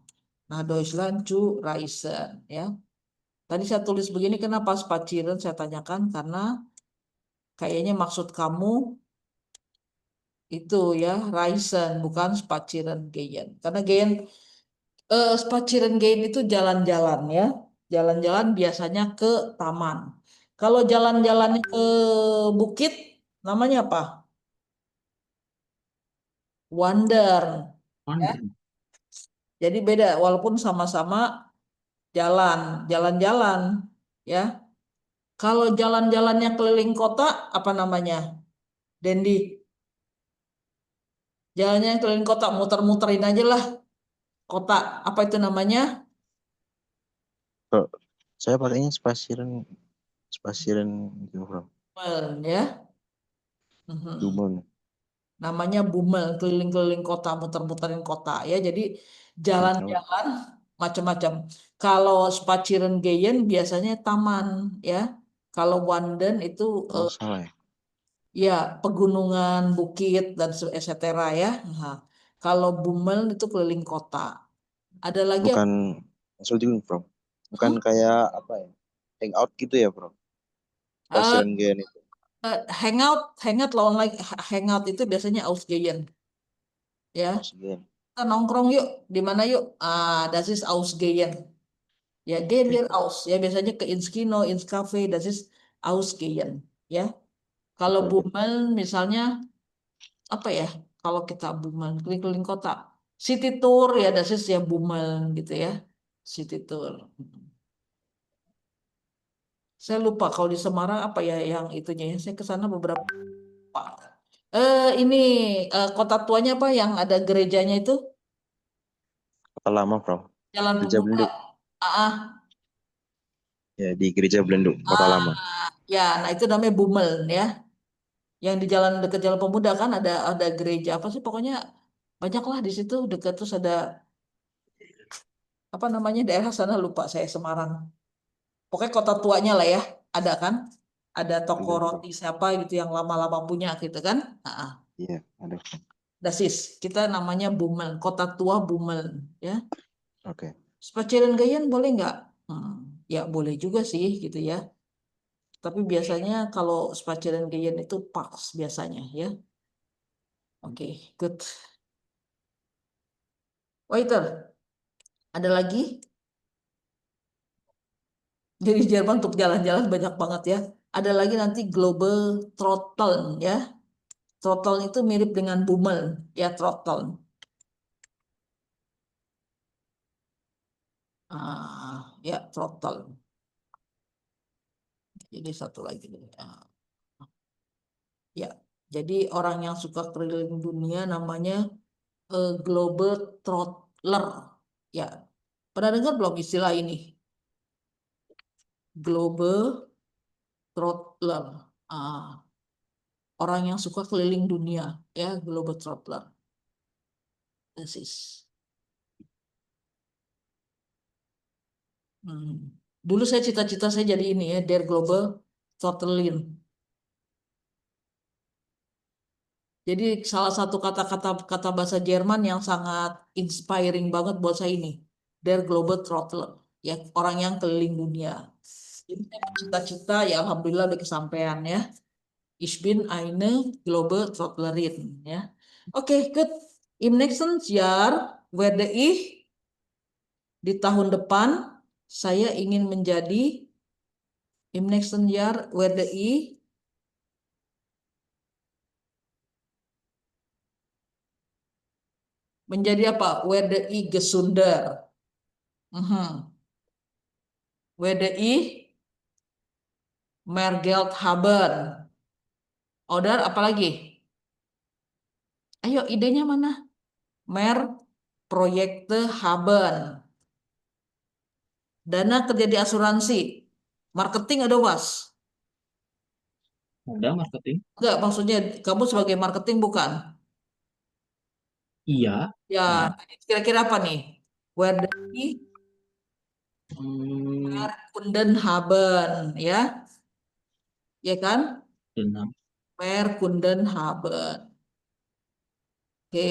Nah, Deutschland zu reisen, ya. Tadi saya tulis begini, kenapa spazieren? Saya tanyakan karena kayaknya maksud kamu itu, ya, reisen, bukan spazieren gehen. Karena spazieren gehen itu jalan-jalan, ya. Jalan-jalan biasanya ke taman. Kalau jalan-jalan ke bukit, namanya apa? Wander. Wander. Jadi beda, walaupun sama-sama jalan-jalan, ya. Kalau jalan-jalannya keliling kota, apa namanya? Dendi. Jalannya keliling kota, muter-muterin aja lah kota. Apa itu namanya? Kalau saya pakainya spasiren gitu, bro. Ya. Dumel. Namanya bumel, keliling-keliling kota, muter-muterin kota, ya. Jadi jalan-jalan macam-macam. Kalau spazieren gehen biasanya taman, ya. Kalau wandern itu Oh, salah ya. ya pegunungan, bukit dan etc. ya. Nah, kalau bumel itu keliling kota. Ada lagi Bukan, maksudnya bro. Bukan kayak apa ya? Hangout gitu ya, bro. Spasiren gehen itu. hangout lawan lagi, hangout itu biasanya ausgehen, ya. Ausgehen. Kita nongkrong yuk, di mana yuk? Das ist ausgehen. Ya, gehen wir aus. Ya, biasanya ke ins Kino, ins Cafe, das ist ausgehen. Ya, kalau bumel misalnya apa ya? Kalau kita bumel keliling-keliling kota, City tour ya, das ist ya bummeln gitu ya. City tour. Saya lupa kalau di Semarang apa ya yang itunya ya. Saya ke sana beberapa. Ini kota tuanya apa yang ada gerejanya itu? Kota lama, Bro. Jalan Gereja Pemuda. Belenduk. Ah, Ya, di Gereja Belenduk, Kota Lama. ya, nah itu namanya Bumel ya. Yang di jalan dekat Jalan Pemuda kan ada gereja apa sih pokoknya banyak lah di situ dekat, terus ada apa namanya daerah sana lupa saya, Semarang. Pokoknya kota tuanya lah ya, ada kan? Ada toko Ada. roti siapa gitu yang lama-lama punya gitu kan? Iya, ada. Dasis, kita namanya Bumel, kota tua Bumel ya. Oke. Spacieren Gayan boleh nggak? Ya boleh juga sih gitu ya. Tapi biasanya kalau Spacieren Gayan itu pas biasanya ya. Oke, good. Waiter, ada lagi? Jadi Jerman untuk jalan-jalan banyak banget ya. Ada lagi nanti Global Throttle ya. Throttle itu mirip dengan Bummel ya, throttle. Ya throttle. Jadi satu lagi. Ya, jadi orang yang suka keliling dunia namanya Global Throttler. Ya, pernah dengar belum istilah ini? Global Throttler. Orang yang suka keliling dunia, ya, Global Throttler. Dulu saya cita-cita saya jadi ini ya, Der Global Throttler. Jadi salah satu kata bahasa Jerman yang sangat inspiring banget buat saya ini, Der Global Throttler, ya, orang yang keliling dunia. Jadi cita-cita ya alhamdulillah udah kesampaian ya. Ich bin eine Global Throttlerin ya. Oke, good. Im nächsten Jahr werde ich, di tahun depan saya ingin menjadi, im nächsten Jahr werde ich menjadi apa? Werde ich gesunder. Werde ich mehr Geld haben. Oder apalagi? Ayo idenya mana? Mehr Projekte haben. Dana kerja di asuransi. Marketing ada was? Ada marketing? Enggak, maksudnya kamu sebagai marketing bukan? Iya. Ya, kira-kira apa nih? Werde ich Hmm, mehr Kunden haben, ya? Ya kan? Enam. Mehr Kunden haben. Oke.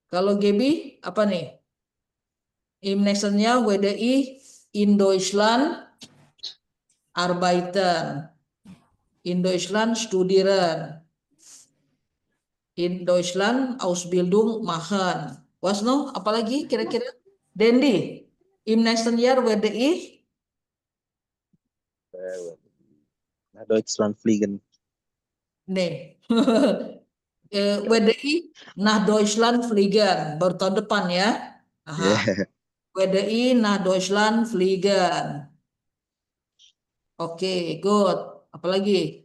Kalau Gebi apa nih? Im nächsten Jahr werde ich in Deutschland arbeiten. In Deutschland studieren. In Deutschland Ausbildung machen. Was noch? Apalagi kira-kira? Dendi. Im nächsten Jahr werde ich Nah, Deutschland fliegen. Nee. Werde ich nach Deutschland fliegen. Baru tahun depan ya. Aha. Yeah. Werde ich nach Deutschland fliegen. Oke, good. Apalagi?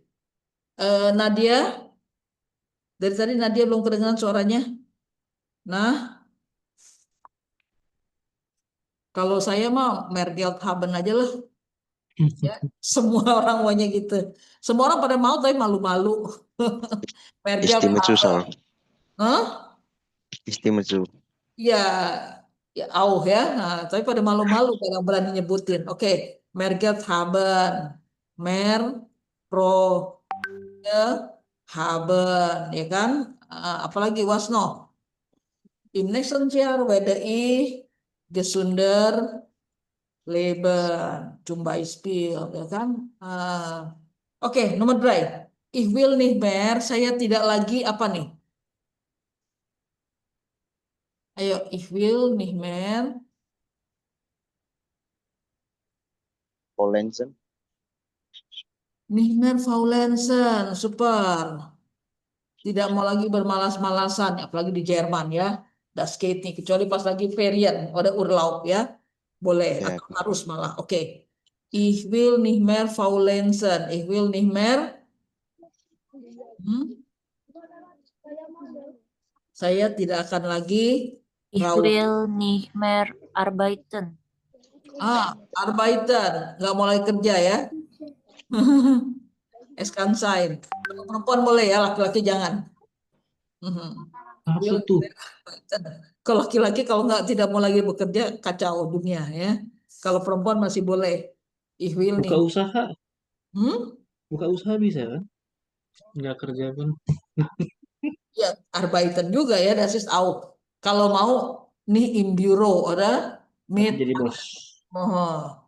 Nadia? Dari tadi Nadia belum kedengaran suaranya. Nah, kalau saya mah Mergelt Haben aja lah. Ya, semua orang maunya gitu. Semua orang pada mau tapi malu-malu. Mergelt Istimewa Haben. soal. Hah? Istimewa. Ya, ya auh ya. Nah, tapi pada malu-malu kalau berani nyebutin. Oke, Mergelt Haben. Mer Pro Haben, ya kan? Apalagi Wasno? Im nächsten Jahr werde ich gesunder leben, zum Beispiel, ya kan? Oke, nomor 3. Ich will nicht mehr, saya tidak lagi apa nih? Ayo, ich will nicht mehr. Polensen. Nicht mehr faulenzen, super. Tidak mau lagi bermalas-malasan, apalagi di Jerman ya. Das geht nicht, kecuali pas lagi Ferien oder Urlaub ya. Boleh Ya, atau harus malah. Oke. Ich will nicht mehr faulenzen. Ich will nicht mehr. Hmm? Saya tidak akan lagi Ich will nicht mehr arbeiten. arbeiten, nggak mau lagi kerja ya. Es kann sein. Kalau perempuan boleh ya, laki-laki jangan. Mhm. Apa Will tuh? nicht mehr arbeiten. Kalau laki-laki kalau nggak tidak mau lagi bekerja kacau dunia ya. Kalau perempuan masih boleh. Ich will Buka nicht. usaha. Hmm? Buka usaha bisa kan? Nggak kerja pun. Ya, arbeiten juga ya, das ist auch. Kalau mau nih im Büro oder Tapi mit jadi bos.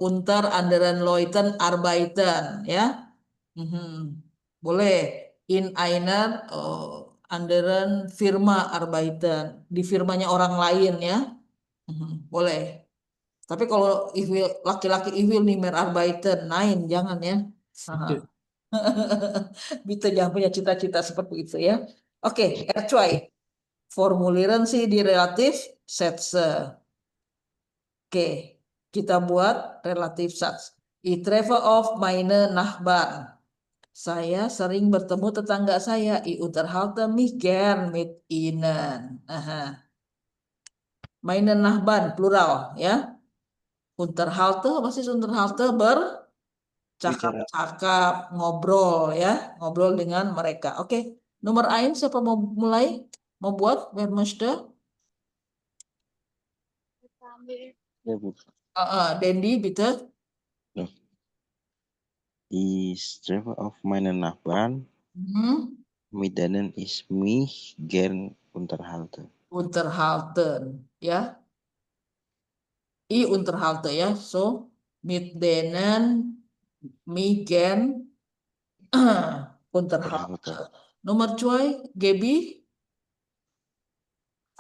unter anderen Leuten arbeiten ya. Mhm. Boleh in einer anderen Firma arbeiten, di firmanya orang lain ya. Mhm. Boleh. Tapi kalau laki-laki ich will nicht mehr arbeiten, nein, jangan ya. Aha. Itu. Gitu, jangan punya cita-cita seperti itu ya. Oke, R2. Formuliran sih di relatif Sätze. Oke, kita buat relatif Satz. Ich treffe auf meine Nachbarn. Saya sering bertemu tetangga saya. Ich unterhalte mich gern mit ihnen. Aha. Meine Nachbarn, plural ya. Unterhalte, apa sih unterhalte? Bicara. Bercakap-cakap, ngobrol ya. Ngobrol dengan mereka. Oke, nomor ein siapa mau mulai? Mau buat? Wer möchte? ya Bu. Dendi, bitte. Loh. Ich treffe auf meine Nachbarn. Mhm. Mit denen ich mich gern unterhalte. Unterhalten ya. I unterhalte ya. So, mit denen mich gern unterhalte. Nomor 2, Gaby.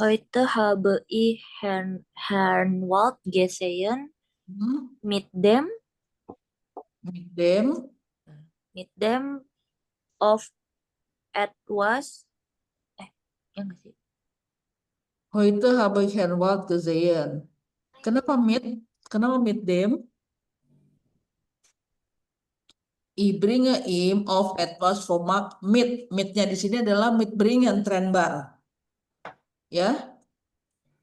Heute habe ich Herrn Wald gesehen. Hmm. Mit dem of etwas. Ya nggak sih? Heute habe ich Herrn Wald gesehen. Kenapa mit? Kenapa mit dem? Ich bringe ihm auf etwas vom Markt mit. Mitnya di sini adalah mitbringen trennbar. Ya.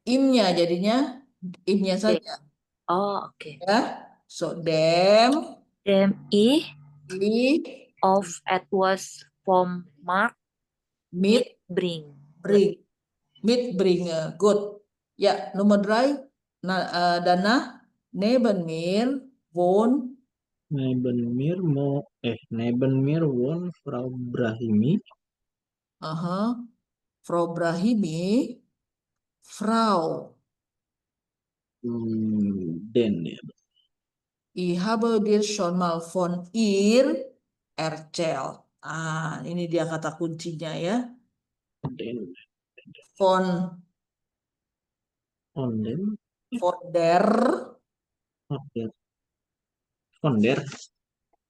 Imnya jadinya imnya saja. Oh, oke. Ya. So, dem. Dem ich I. of etwas vom Markt Mit. bring. Bring. Mitbringen. Good. Ya, nomor 3. Dana. Neben mir wohnt. Neben mir wohnt Frau Brahimi. Frau Brahimi. Frau. Den ya. Ich habe dir schon mal von ihr erzählt. Ini dia kata kuncinya ya. Den. Von Onden. der. Von der.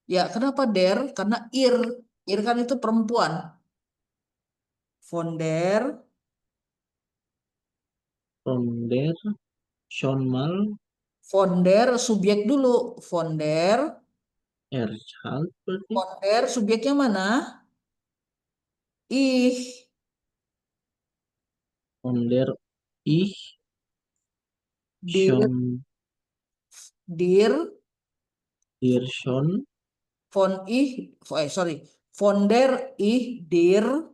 Ya, kenapa der? Karena ir. Ir kan itu perempuan. Von der. Von der. Schon mal. Von der subjek dulu. Von der. Erzählt berarti. Von der subjeknya mana? Ich. Von der ich Dir. schon Dir. dir schon Von ich. Sorry. Von der ich dir.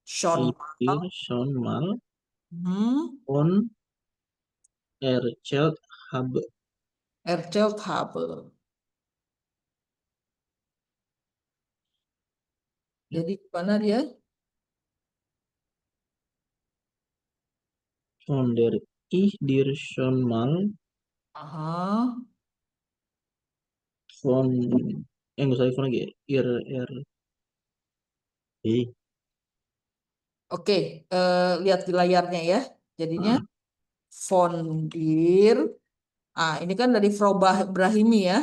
Schon. dir schon mal Hmm. von erzählt habe. Erzählt habe. Jadi mana dia? Von der ich dir schon mal Aha. von nggak usah von lagi ya. Eh, Oke, lihat di layarnya ya. Jadinya von dir. Ini kan dari Frau Brahimi ya.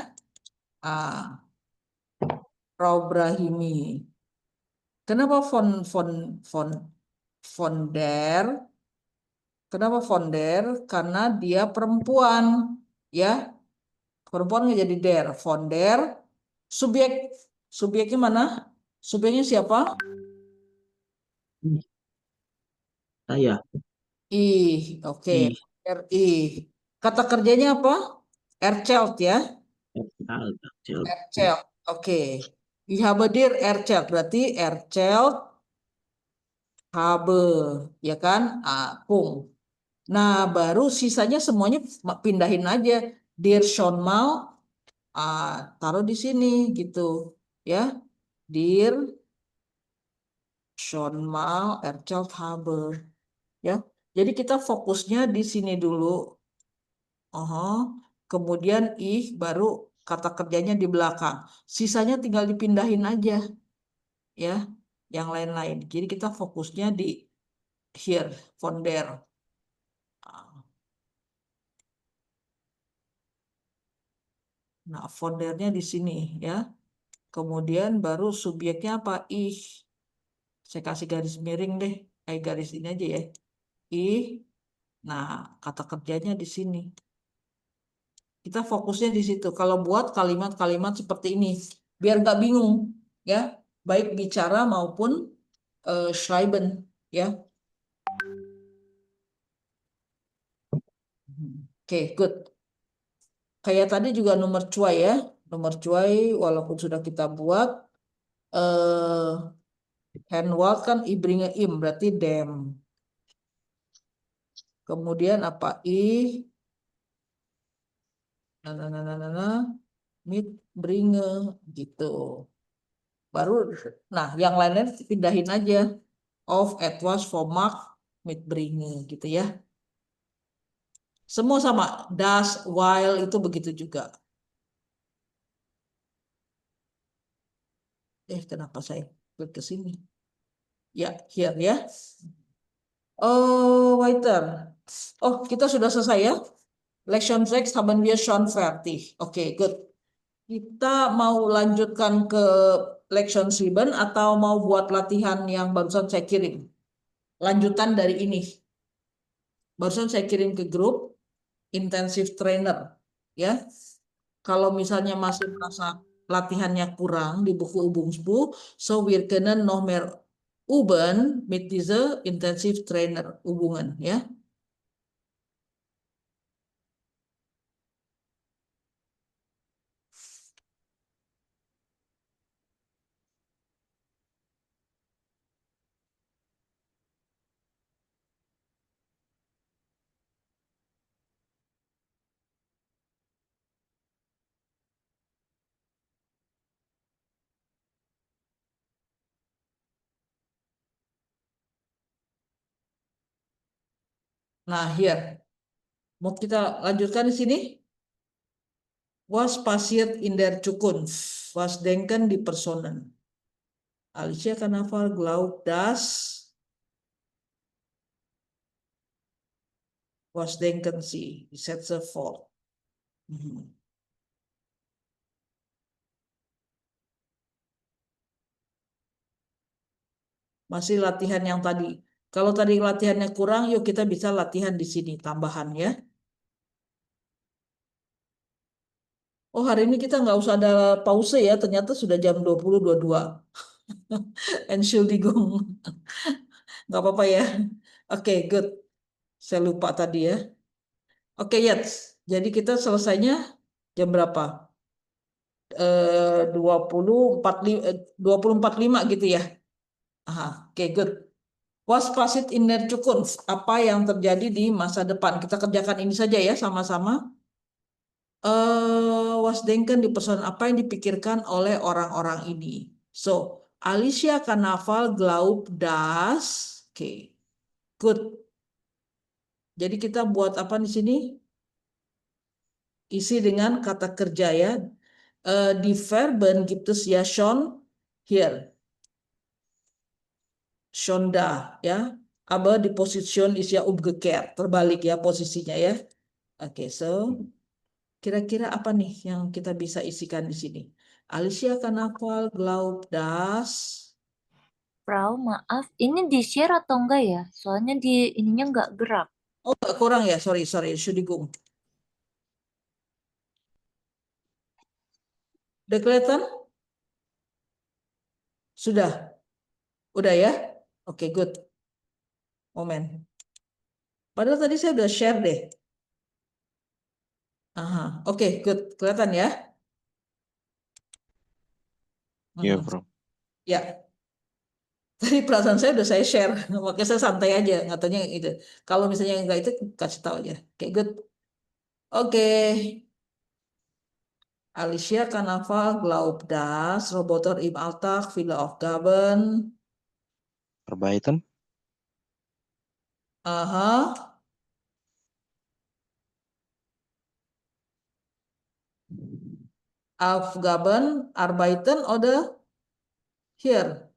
Frau Brahimi. Kenapa von der? Kenapa von der? Karena dia perempuan, ya. Perempuan nggak jadi der. Von der. Subjeknya mana? Subjeknya siapa? Saya. Ih, oke. Ih. RI. Kata kerjanya apa? Ercelt ya. Ercelt. Oke. Ich habe dir erzählt. Berarti erzählt habe. Ya kan? Pung. Nah, baru sisanya semuanya pindahin aja. Dir schon mal. Taruh di sini gitu. Ya. Dir schon mal erzählt habe. Ya. Jadi kita fokusnya di sini dulu. Kemudian baru kata kerjanya di belakang. Sisanya tinggal dipindahin aja, ya, yang lain-lain. Jadi kita fokusnya di here, von der. Nah, von der-nya di sini, ya. Kemudian baru subjeknya apa? Saya kasih garis miring deh. Garis ini aja ya. Nah, kata kerjanya di sini. Kita fokusnya di situ. Kalau buat kalimat-kalimat seperti ini, biar nggak bingung, ya, baik bicara maupun schreiben, ya. Oke, good. Kayak tadi juga nomor cuai ya, nomor cuai walaupun sudah kita buat, handwalt kan I bringe im berarti dem. Kemudian apa mit bringe gitu. Baru, nah yang lainnya pindahin aja. Of, etwas, formak, mit bringe gitu ya. Semua sama. Das, while itu begitu juga. Kenapa saya klik ke sini? Ya, here ya. Oh, waiter. Oh, kita sudah selesai ya. Lektion 6 haben wir schon fertig. Oke, good. Kita mau lanjutkan ke lektion 7 atau mau buat latihan yang barusan saya kirim? Lanjutan dari ini. Barusan saya kirim ke grup intensive trainer, ya. Kalau misalnya masih merasa latihannya kurang di buku Übungsbuch, so wir können noch mehr üben mit dieser intensive trainer Übungen, ya. Nah, here. Mau kita lanjutkan di sini? Was passiert in der Zukunft? Was denken die Personen? Alicia Canaval glaubt, dass. Was denken Sie? Die Sätze fort. Masih latihan yang tadi. Kalau tadi latihannya kurang, yuk kita bisa latihan di sini tambahan ya. Oh, hari ini kita nggak usah ada pause ya. Ternyata sudah jam 20.22. Entschuldigung. Nggak apa-apa ya. Oke, good. Saya lupa tadi ya. Oke, yes. Jadi kita selesainya jam berapa? 20.45 gitu ya. Oke, good. Was passiert in der Zukunft? Apa yang terjadi di masa depan? Kita kerjakan ini saja ya sama-sama. Was denken di person apa yang dipikirkan oleh orang-orang ini? So, Alicia Canaval glaubt das. Oke, good. Jadi kita buat apa di sini? Isi dengan kata kerja ya. Di Verben gibt es ja schon here. Schon da ya. Aber di Position ist ja umgekehrt. Terbalik ya posisinya ya. Oke, so kira-kira apa nih yang kita bisa isikan di sini? Alicia Canaval glaubt das. Frau, maaf, ini di-share atau enggak ya? Soalnya di ininya enggak gerak. Oh, nggak kurang ya? Sorry, Entschuldigung. Udah kelihatan? Sudah? Udah ya? Oke, good. Momen. Padahal tadi saya udah share deh. Aha, oke, good. Kelihatan ya? Iya, Mhm. bro. Ya, tadi perasaan saya udah saya share, makanya saya santai aja, katanya itu. Kalau misalnya enggak itu kasih tahu aja. Oke, good. Oke, Alicia Carnaval, Glaubt das, Roboter im Alltag, Villa of Gaben. Arbeiten, Aha, Aufgaben, Arbeiten oder hier.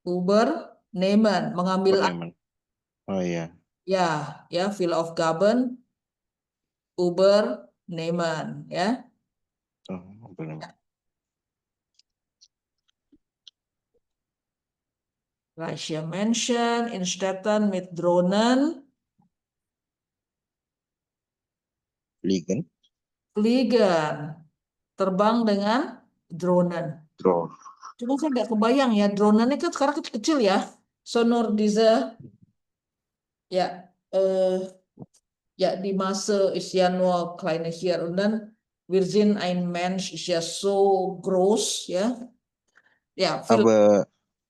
Übernehmen, mengambil Bernemen. Oh iya. ya, ya, Villa of Gaben, Übernehmen, ya. Oh, bernemen. Russia Mansion, in Städten mit Drohnen, Fliegen, Fliegen, terbang dengan dronen. Drone. Cuma saya nggak kebayang ya, dronennya kan sekarang kecil-kecil ya. Sonor diese, ya, ja, die Masse ist ja nur kleine hier. Und dann, wir sind ein Mensch, ist ja so groß, ja. Ja, viel.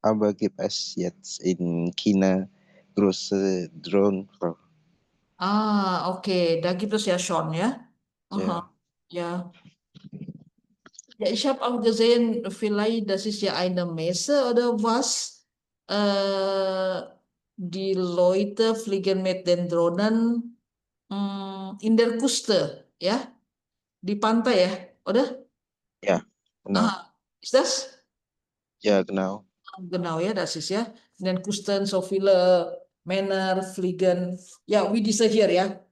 Aber gibt es jetzt in China große Drohnen, Bro? Ah, okay, da gibt es ja schon, ja. Aha, Ja. ja. Ja, ich habe auch gesehen, vielleicht das ist ja eine Messe oder was. Die Leute fliegen mit den Drohnen in der Küste, ya, di pantai ya, oder? Ja, genau. Aha, ist das? Ja, genau. Genau, ja, das ist ja. In den Küsten so viele Männer fliegen. Ja, wie diese hier ya.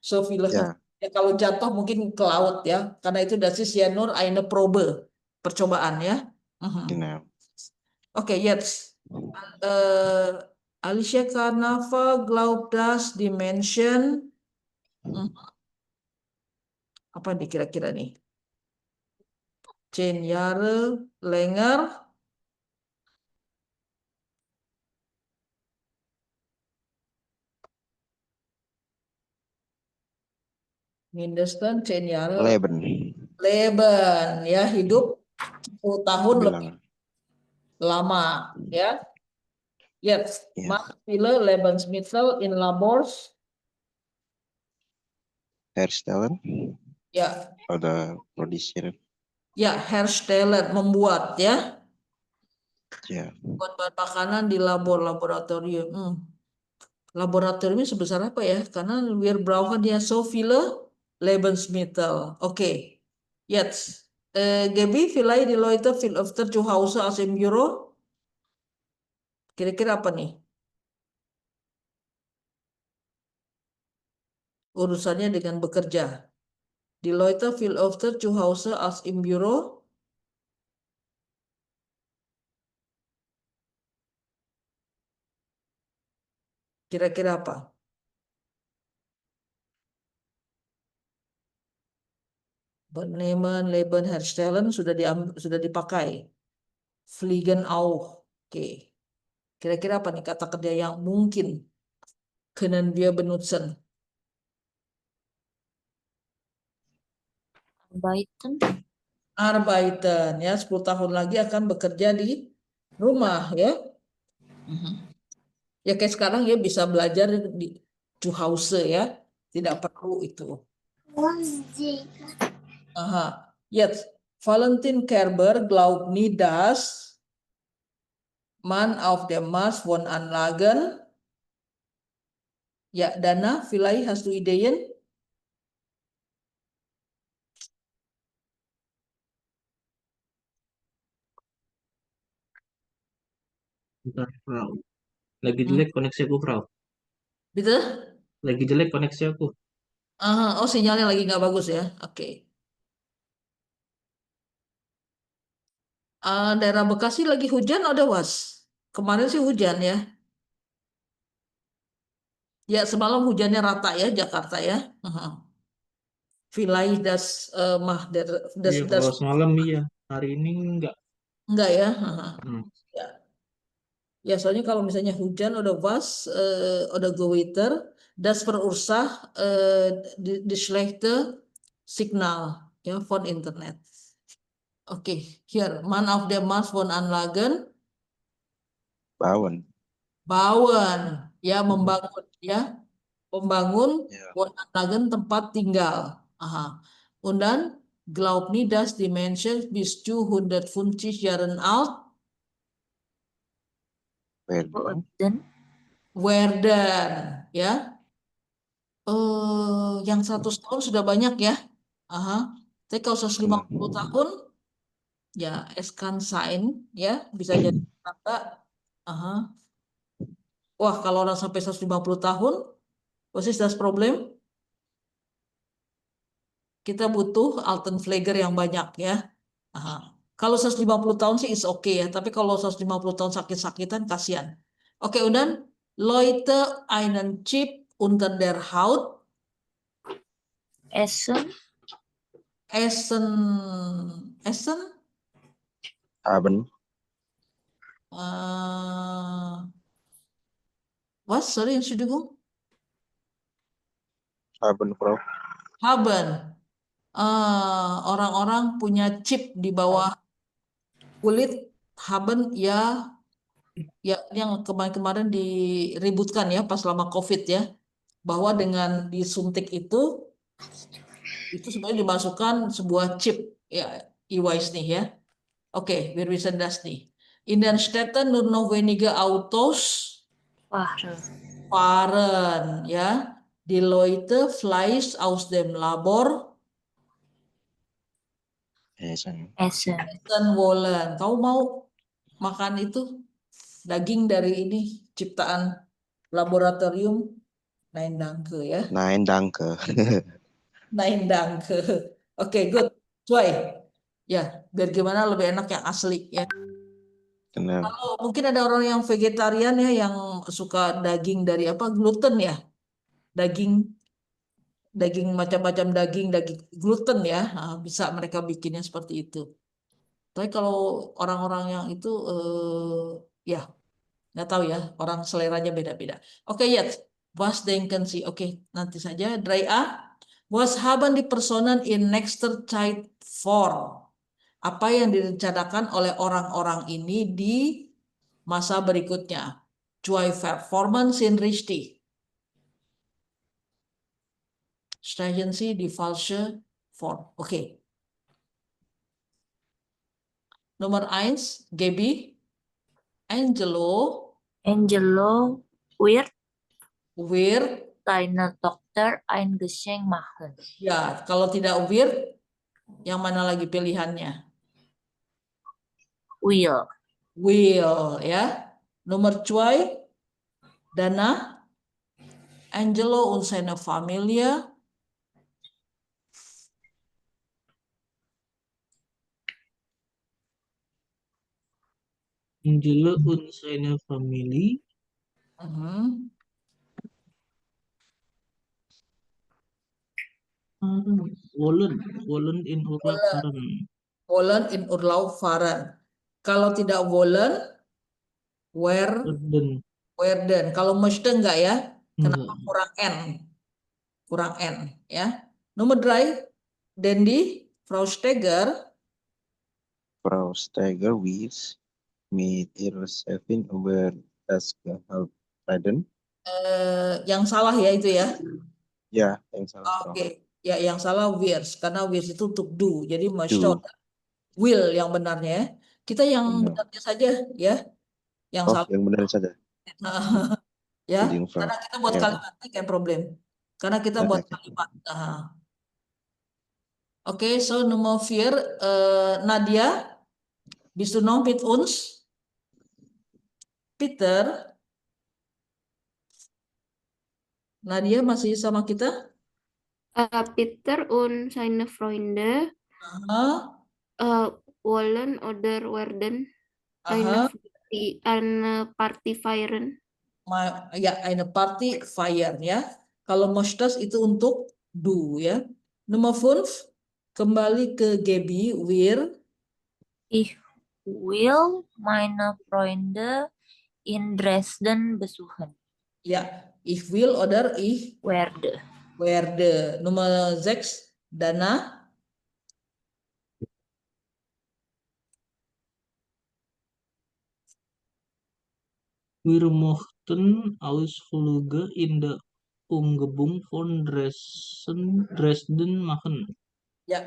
So viele. Ja, Ya, kalau jatuh mungkin ke laut ya. Karena itu das ist ja nur eine Probe. Percobaan ya. Mhm. genau. Oke, jetzt. Äh, Alicia Carnava glaubt das Dimension. Apa nih kira-kira nih? 10 Jahre länger. Mindestens 10 Jahre Leben, Leben, ya, hidup 10 tahun lebih lebih lama. lama, ya. Jetzt, Ja, macht viele Lebensmittel in Labors, herstellen ya, oder produzieren. ya, herstellen, membuat, ya, Ja, buat bahan makanan di laboratorium. Laboratoriumnya sebesar apa ya? Karena wir brauchen ja so viele Lebensmittel. Oke, jetzt, Gaby, vielleicht die Leute viel öfter zu Hause als im Büro. Kira-kira apa nih? Urusannya dengan bekerja. Die Leute viel öfter zu Hause als im Büro. Kira-kira apa? Benehmen, Leben, herstellen sudah dipakai. Fliegen auch. Oke. Kira-kira apa nih kata kerja yang mungkin können wir benutzen? Arbeiten. Arbeiten ya, 10 tahun lagi akan bekerja di rumah ya. Mhm. Ya kayak sekarang ya bisa belajar di zu Hause ya. Tidak perlu itu. Aha. Jetzt, Valentin Kerber glaubt nie, dass man auf dem Mars Wohnanlagen. Ya, Dana, vielleicht hast du Ideen? Bentar, Frau. Lagi Hmm. jelek koneksi aku, Frau. Gitu? Lagi jelek koneksi aku. Aha. Oh, sinyalnya lagi nggak bagus ya. Oke. Daerah Bekasi lagi hujan ada was. Kemarin sih hujan ya. Ya semalam hujannya rata ya Jakarta ya. Vilai das Iya, das kalau semalam iya. Hari ini enggak ya. Hmm. Ya. Ya soalnya kalau misalnya hujan udah was, udah gewiter, das verursach die schlechte Signal ya von Internet. Oke, here man of the Wohnanlagen Bouwen. bauen ya membangun ya membangun Ya. Wohnanlagen tempat tinggal. Aha. Und dann glaubt nie, dass die Menschen bis zu 150 Jahren alt Werden. Dan werden ya. Yang 100 tahun sudah banyak ya. Aha. Tapi kalau 150 tahun ya es kan sign ya bisa jadi tanda. Aha. Wah, kalau orang sampai 150 tahun, what is das problem? Kita butuh Altenpfleger yang banyak ya. Aha. Kalau 150 tahun sih is oke ya, tapi kalau 150 tahun sakit-sakitan kasihan. Oke, udah. Leute einen Chip unter der Haut Essen essen essen Haben. Was? Sorry, Entschuldigung. Haben, Frau. Haben. Orang-orang punya chip di bawah kulit. Haben ya yang kemarin-kemarin diributkan ya pas lama COVID ya, bahwa dengan disuntik itu sebenarnya dimasukkan sebuah chip ya, e-wise nih ya. Oke, wir wissen das nih. In den Städten nur noch wenige Autos fahren ya. Die Leute Fleisch aus dem Labor Essen. essen wollen. Kau mau makan itu daging dari ini ciptaan laboratorium? Nein, danke ya. Nein, danke. Nein, danke. Oke, good. Cuy. Ya, biar gimana lebih enak yang asli ya. Benar. Kalau mungkin ada orang yang vegetarian ya, yang suka daging dari apa gluten ya, daging daging macam-macam daging gluten ya, nah, bisa mereka bikinnya seperti itu. Tapi kalau orang-orang yang itu ya nggak tahu ya, orang seleranya beda-beda. Oke ya, was denken Sie? Oke, nanti saja. Dry A. Was haben die Personen in nächster Zeit vor? Apa yang direncanakan oleh orang-orang ini di masa berikutnya? Zwei Performance in richtig. Streichen Sie die falsche Form. Oke. Nomor 1, Gaby. Angelo wird wird seine Tochter ein Geschenk machen. ya, kalau tidak wird, yang mana lagi pilihannya? Will Ya. Nomor 2, Dana. Angelo und seine Familie Angela und seine Familie wollen in Urlaub fahren. wollen in Urlaub fahren. Kalau tidak wollen, werden. Kalau möchte enggak ya? Kenapa kurang N? Kurang N ya. Nomor 3, Dendi, Frau Steger. Frau Steger wies mit ihrer Chefin über das Gehaltsreden. Yang salah ya itu ya. Ya, yang salah, Frau. Oke. Ya, yang salah wirs, karena wirs itu untuk do. Jadi möchte Do. will yang benarnya ya. Kita yang benarnya saja ya. Yang salah. Yang benar saja. Ya, Jadi, Frau. karena kita buat Ya. kalimat ini kan problem. Karena kita buat kalimat. Oke, so Nummer 4, Nadia, bist du noch mit uns? Peter, Nadia masih sama kita? Peter und seine Freunde Aha. wollen oder werden Aha, eine Party feiern. ya, eine Party feiern ya. Kalau möchtest itu untuk do ya. Nomor 5, kembali ke Gaby, Ich will meine Freunde in Dresden besuchen. ya, ich will oder ich Werde. werde. Nomor 6, Dana. Wir möchten Ausflüge in der Umgebung von Dresden machen. Ya,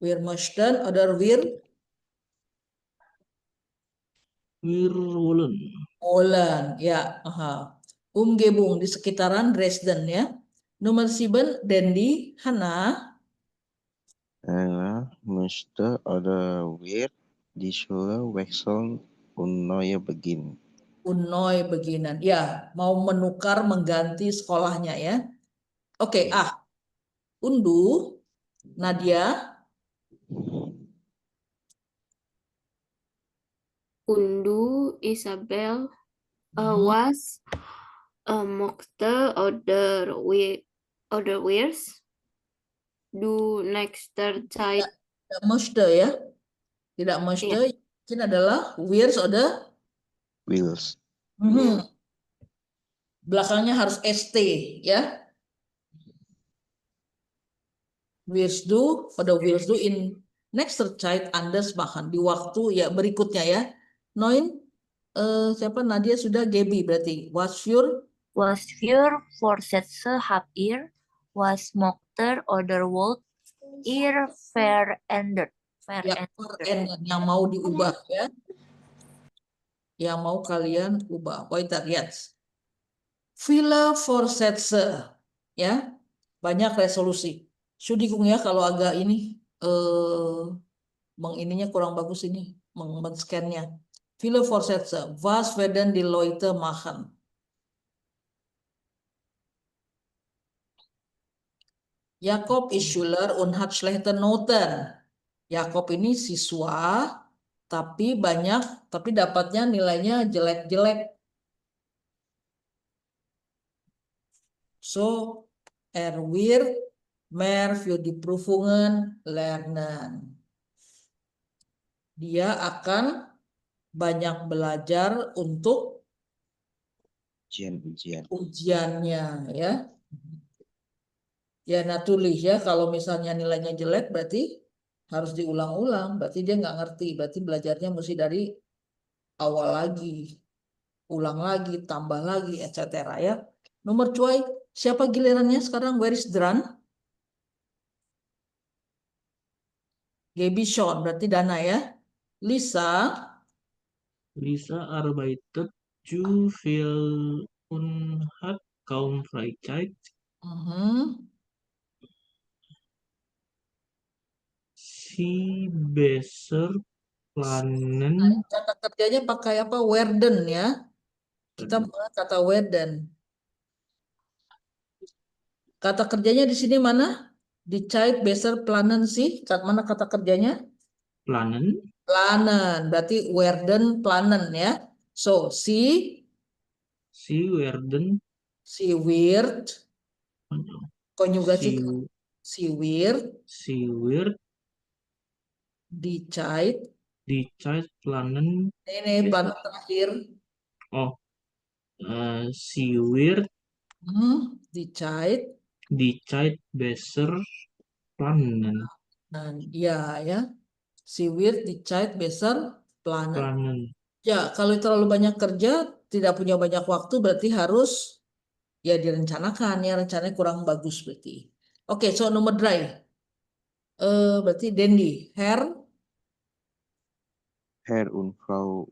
wir möchten oder wir Wir wollen wollen. Ya, aha. Umgebung di sekitaran Dresden ya. Nomor 7, Dendi, Hana. Möchte oder wird die Schule wechseln und neue beginnen. Unoy beginan. Ya, mau menukar mengganti sekolahnya ya. Oke, Undu, Nadia. Undu Isabel Mhm. was mochte oder wirs du nächster Zeit. Tidak mesti ya. Tidak mesti. Iya. Mungkin adalah wirs oder Wills. belakangnya harus ST ya. Wirs du pada wirs du in next Zeit anders machen di waktu ya berikutnya ya. Noin siapa Nadia sudah Gaby berarti. Was für Was für Vorsätze habt ihr? Was mochte oder wollt ihr verändern? ya yang mau diubah ya. Yang mau kalian ubah. Weiter jetzt. Viele Vorsätze ya. Banyak resolusi. Sudigung ya kalau agak ini mengininya kurang bagus ini men-scan-nya. Viele Vorsätze. Was werden die Leute machen? Jakob ist Schüler und hat schlechte Noten. Jakob ini siswa tapi dapatnya nilainya jelek-jelek. So, wird mehr für die Prüfungen lernen. Dia akan banyak belajar untuk Ujian-ujian. ujiannya ya. Ya naturally ya kalau misalnya nilainya jelek berarti harus diulang-ulang, berarti dia nggak ngerti, berarti belajarnya mesti dari awal lagi, ulang lagi, tambah lagi, etc. ya. Nomor cuy, siapa gilirannya sekarang? Where is Dran? Gaby Sean, berarti Dana ya. Lisa, Lisa arbeitet zu viel und hat kaum Freizeit. Sie besser planen. Kata kerjanya pakai apa? Werden ya. Kita menggunakan kata werden. Kata kerjanya di sini mana? Di Zeit besser planen sih. Mana kata kerjanya? Planen. Planen. Berarti werden planen ya. So, Sie werden. si wird. Konjugasi si wird. Sie wird. Die Zeit. Die Zeit planen. Ini planen terakhir. Oh. Sie wird. Die Zeit. Die Zeit besser planen. Ya, ya. Si wird die Zeit besser planen. Planen. Ya, kalau terlalu banyak kerja, tidak punya banyak waktu, berarti harus ya direncanakan. Ya, rencananya kurang bagus berarti. Oke, so nomor 3. Berarti Dendi. Herr und Frau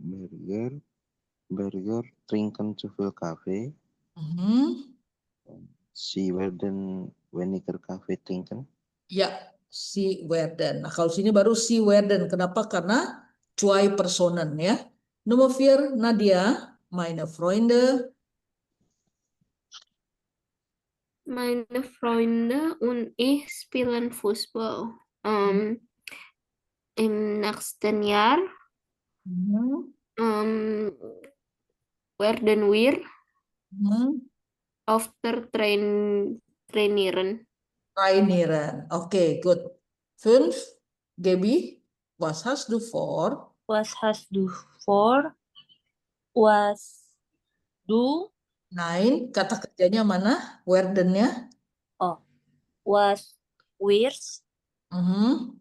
Berger trinken zu viel Kaffee. Sie werden weniger Kaffee trinken. Ya, si werden. Nah, kalau sini baru si werden. Kenapa? Karena zwei Personen ya. Nomor 4, Nadia. Meine Freunde. Meine Freunde und ich spielen Fußball. Im nächsten Jahr Mhm. werden wir Mhm. öfter trainieren. Trainieren. Oke, good. 5. Gaby, was hast du vor? Was hast du vor? Was do? Nein, kata kerjanya mana? Werden-nya? Oh, was wirst Mhm.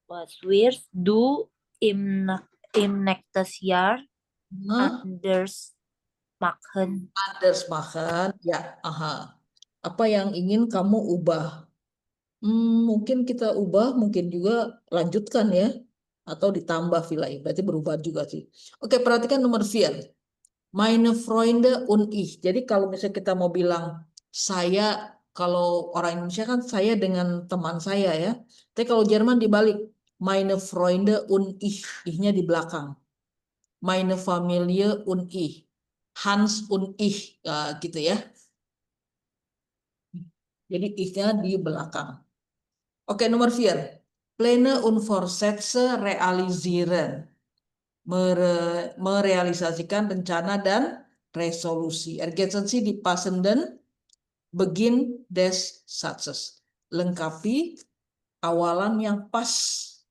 was wirst du im nächstes Jahr Nah, anders machen? anders machen. Ya, aha. Apa yang ingin kamu ubah? Mungkin kita ubah, mungkin juga lanjutkan ya. Atau ditambah vielleicht. Berarti berubah juga sih. Oke, perhatikan nomor 4. Meine Freunde und ich. Jadi kalau misalnya kita mau bilang saya, kalau orang Indonesia kan saya dengan teman saya ya. Tapi kalau Jerman dibalik. Meine Freunde und ich. Ich-nya di belakang. Meine Familie und ich. Hans und ich. Gitu ya. Jadi ich-nya di belakang. Oke, nomor 4. Pläne und Vorsätze realisieren. Merealisasikan rencana dan resolusi. Ergänzen Sie die passenden Beginn des Satzes. Lengkapi awalan yang pas,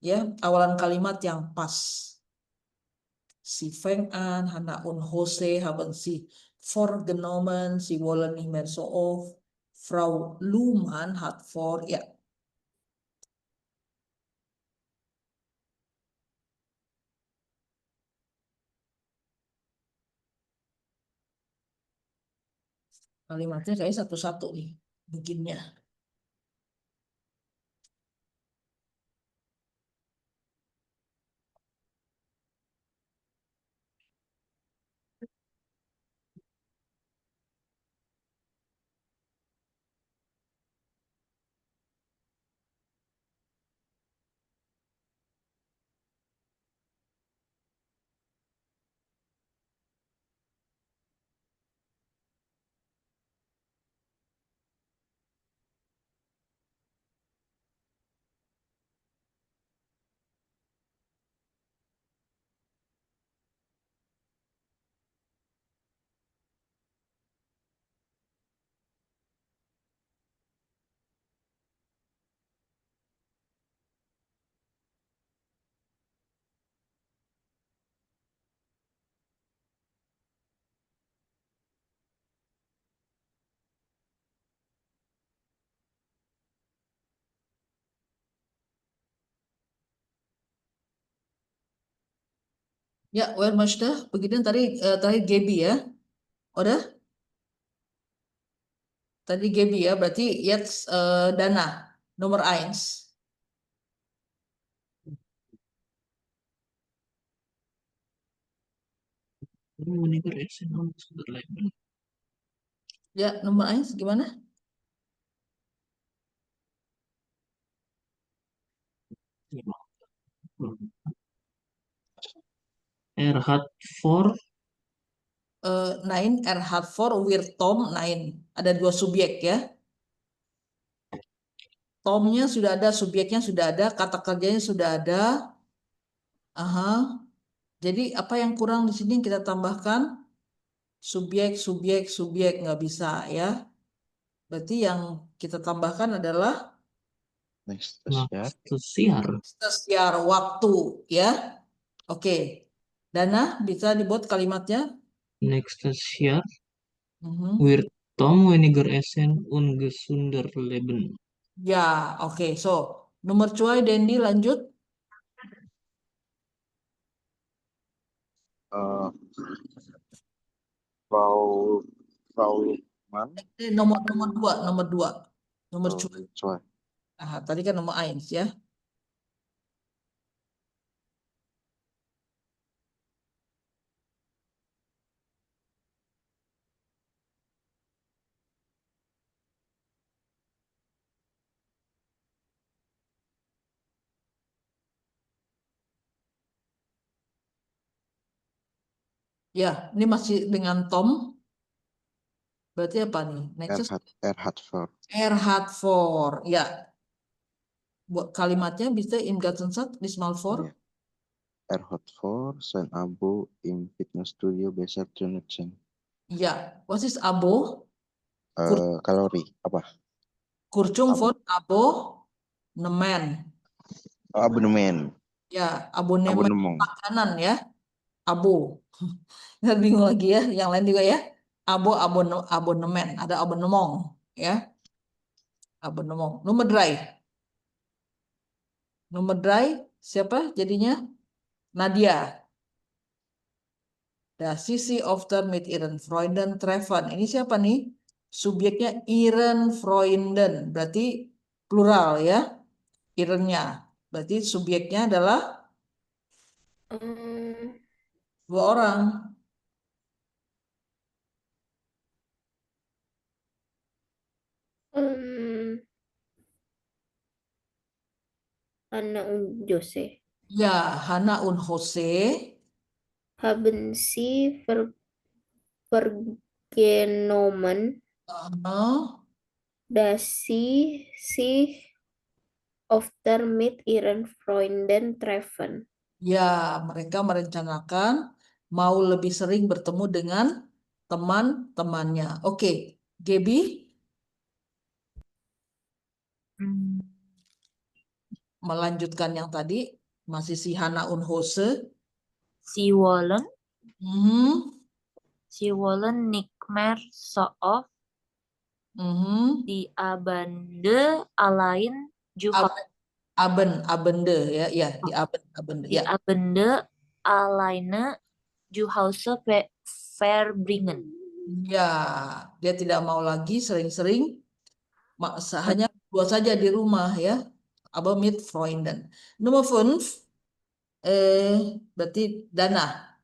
ya, awalan kalimat yang pas. Sie fängt an, Hannah und Jose haben sie vorgenommen, sie wollen nicht mehr so oft. Frau Luhmann hat vor, ya. Kalimatnya kayak satu-satu nih, bikinnya. Ya, wer möchte? Begini tadi Gaby ya. Udah? Tadi Gaby ya, berarti jetzt Dana, nomor 1. Weniger Essen und Sunderland. Ya, nomor 1 gimana? Hat vor Nein, hat vor, wir Tom, nein. Ada 2 subjek ya. Tomnya sudah ada, subjeknya sudah ada, kata kerjanya sudah ada. Aha. Jadi apa yang kurang di sini kita tambahkan? Subjek, subjek, subjek, nggak bisa ya. Berarti yang kita tambahkan adalah Nächstes Jahr. nächstes Jahr. setiap waktu ya. Oke. Dana bisa dibuat kalimatnya. Nächstes Jahr Mhm. wird Tom weniger essen und gesunder leben. Ya, oke. So, nomor 2 Dendi lanjut. Uh, Frau Luhmann. Nomor 2, nomor 2. Nomor Oh, 2. zwei. Tadi kan nomor 1 ya. Ya, ini masih dengan Tom. Berarti apa nih? Next Er hat vor. hat for. Ya. Buat kalimatnya bisa im ganzen Satz diesmal vor. Ya. Hat vor, sein Abo im Fitnessstudio besser zu nutzen. Ya, was ist Abo? Kalori apa? Kurzung Abo. von Abonement. Abonemen. Ya, abonemen Abonemang. makanan ya. Abo. Nggak bingung lagi ya. Yang lain juga ya. Abonemen. Ada abonemang ya. Abonemang. Nomor dry. Nomor dry siapa jadinya? Nadia. Da Sisi often mit ihren Freunden treffen. Ini siapa nih? Subjeknya ihren Freunden. Berarti plural ya. Irennya. Berarti subjeknya adalah Um, 2 orang. Anna und Jose. Ya, Hana und Jose. Haben Sie vergenommen, dass Sie sich öfter mit Ihren Freunden treffen? Ya, mereka merencanakan mau lebih sering bertemu dengan teman-temannya. Oke, Gaby Hmm. melanjutkan yang tadi. Masih si Hana und Jose. Sie wollen Mhm, nicht mehr so oft mhm. die Abende allein zu Abende ya, ya di Abende die ya. Abende alleine zu Hause verbringen. Ya, dia tidak mau lagi sering-sering hanya dua saja di rumah ya. Aber mit Freunden. Nomor 5 berarti Dana.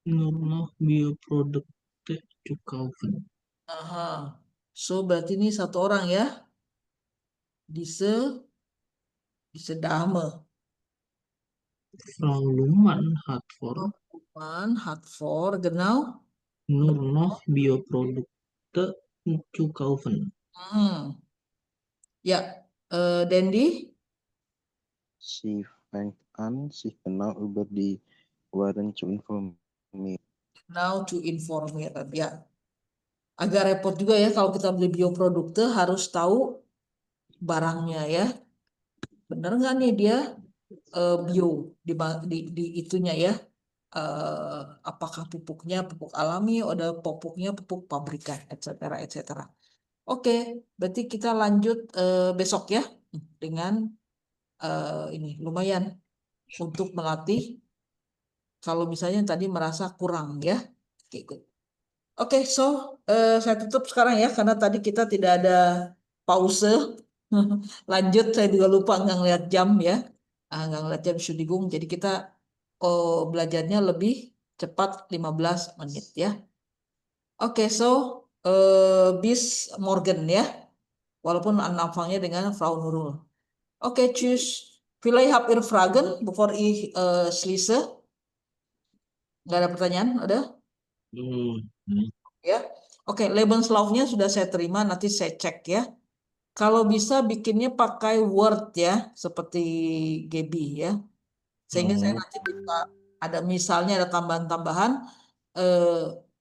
Nur noch Bioprodukte zu kaufen. Aha. So berarti ini satu orang ya. Diese Dame. Frau Luhmann hat vor, Man hat vor, genau. nur noch Bioprodukte zu kaufen. Hmm. Ya, Dendi. Sie fängt an, sich genau über die Waren zu informieren. Now to informieren. Ya. Agak repot juga ya kalau kita beli bioprodukte harus tahu barangnya ya. Bener nggak nih dia bio di itunya ya. Apakah pupuknya pupuk alami, ada pupuknya pupuk pabrikan, etc. etc. Oke, berarti kita lanjut besok ya dengan ini lumayan untuk melatih kalau misalnya tadi merasa kurang ya. Oke, good. Oke, so saya tutup sekarang ya karena tadi kita tidak ada pause. Lanjut, saya juga lupa nggak ngeliat jam ya, nggak ngeliat jam Entschuldigung. Jadi kita belajarnya lebih cepat 15 menit ya. Oke, so bis morgen ya. Walaupun anfangnya dengan Frau Nurul. Oke, tschüss. Vielleicht habt ihr Fragen, bevor ich schließe? Nggak ada pertanyaan? Ada? Ya. Oke, Lebenslaufnya sudah saya terima, nanti saya cek ya. Kalau bisa bikinnya pakai Word ya, seperti Gaby ya. Sehingga saya nanti bisa ada misalnya ada tambahan-tambahan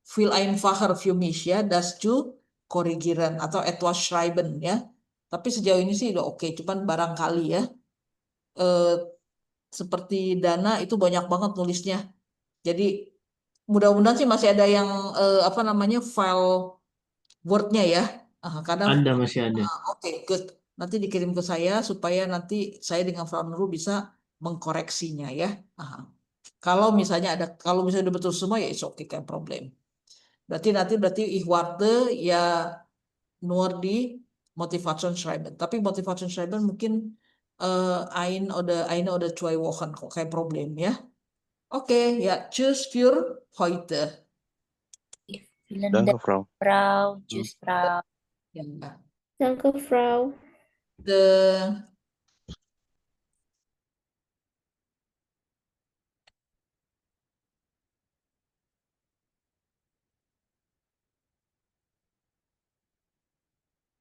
viel einfacher für mich ya, das zu korrigieren atau etwas schreiben ya. Tapi sejauh ini sih udah oke, cuman barangkali ya. Seperti Dana itu banyak banget nulisnya. Jadi mudah-mudahan sih masih ada yang apa namanya file Word-nya ya. Karena Ada, masih ada. oke, good. Nanti dikirim ke saya supaya nanti saya dengan Frau Nurul bisa mengkoreksinya ya. Kalau misalnya kalau misalnya udah betul semua ya it's okay, kan problem. Berarti ich warte ya nur di Motivation schreiben. Tapi Motivation schreiben mungkin eine oder 2 Wochen kok kein Problem ya. Oke, ya tschüss für heute. Vielen Danke, Dank, Frau. Frau. Tschüss, Frau. Ya. Danke, Frau. De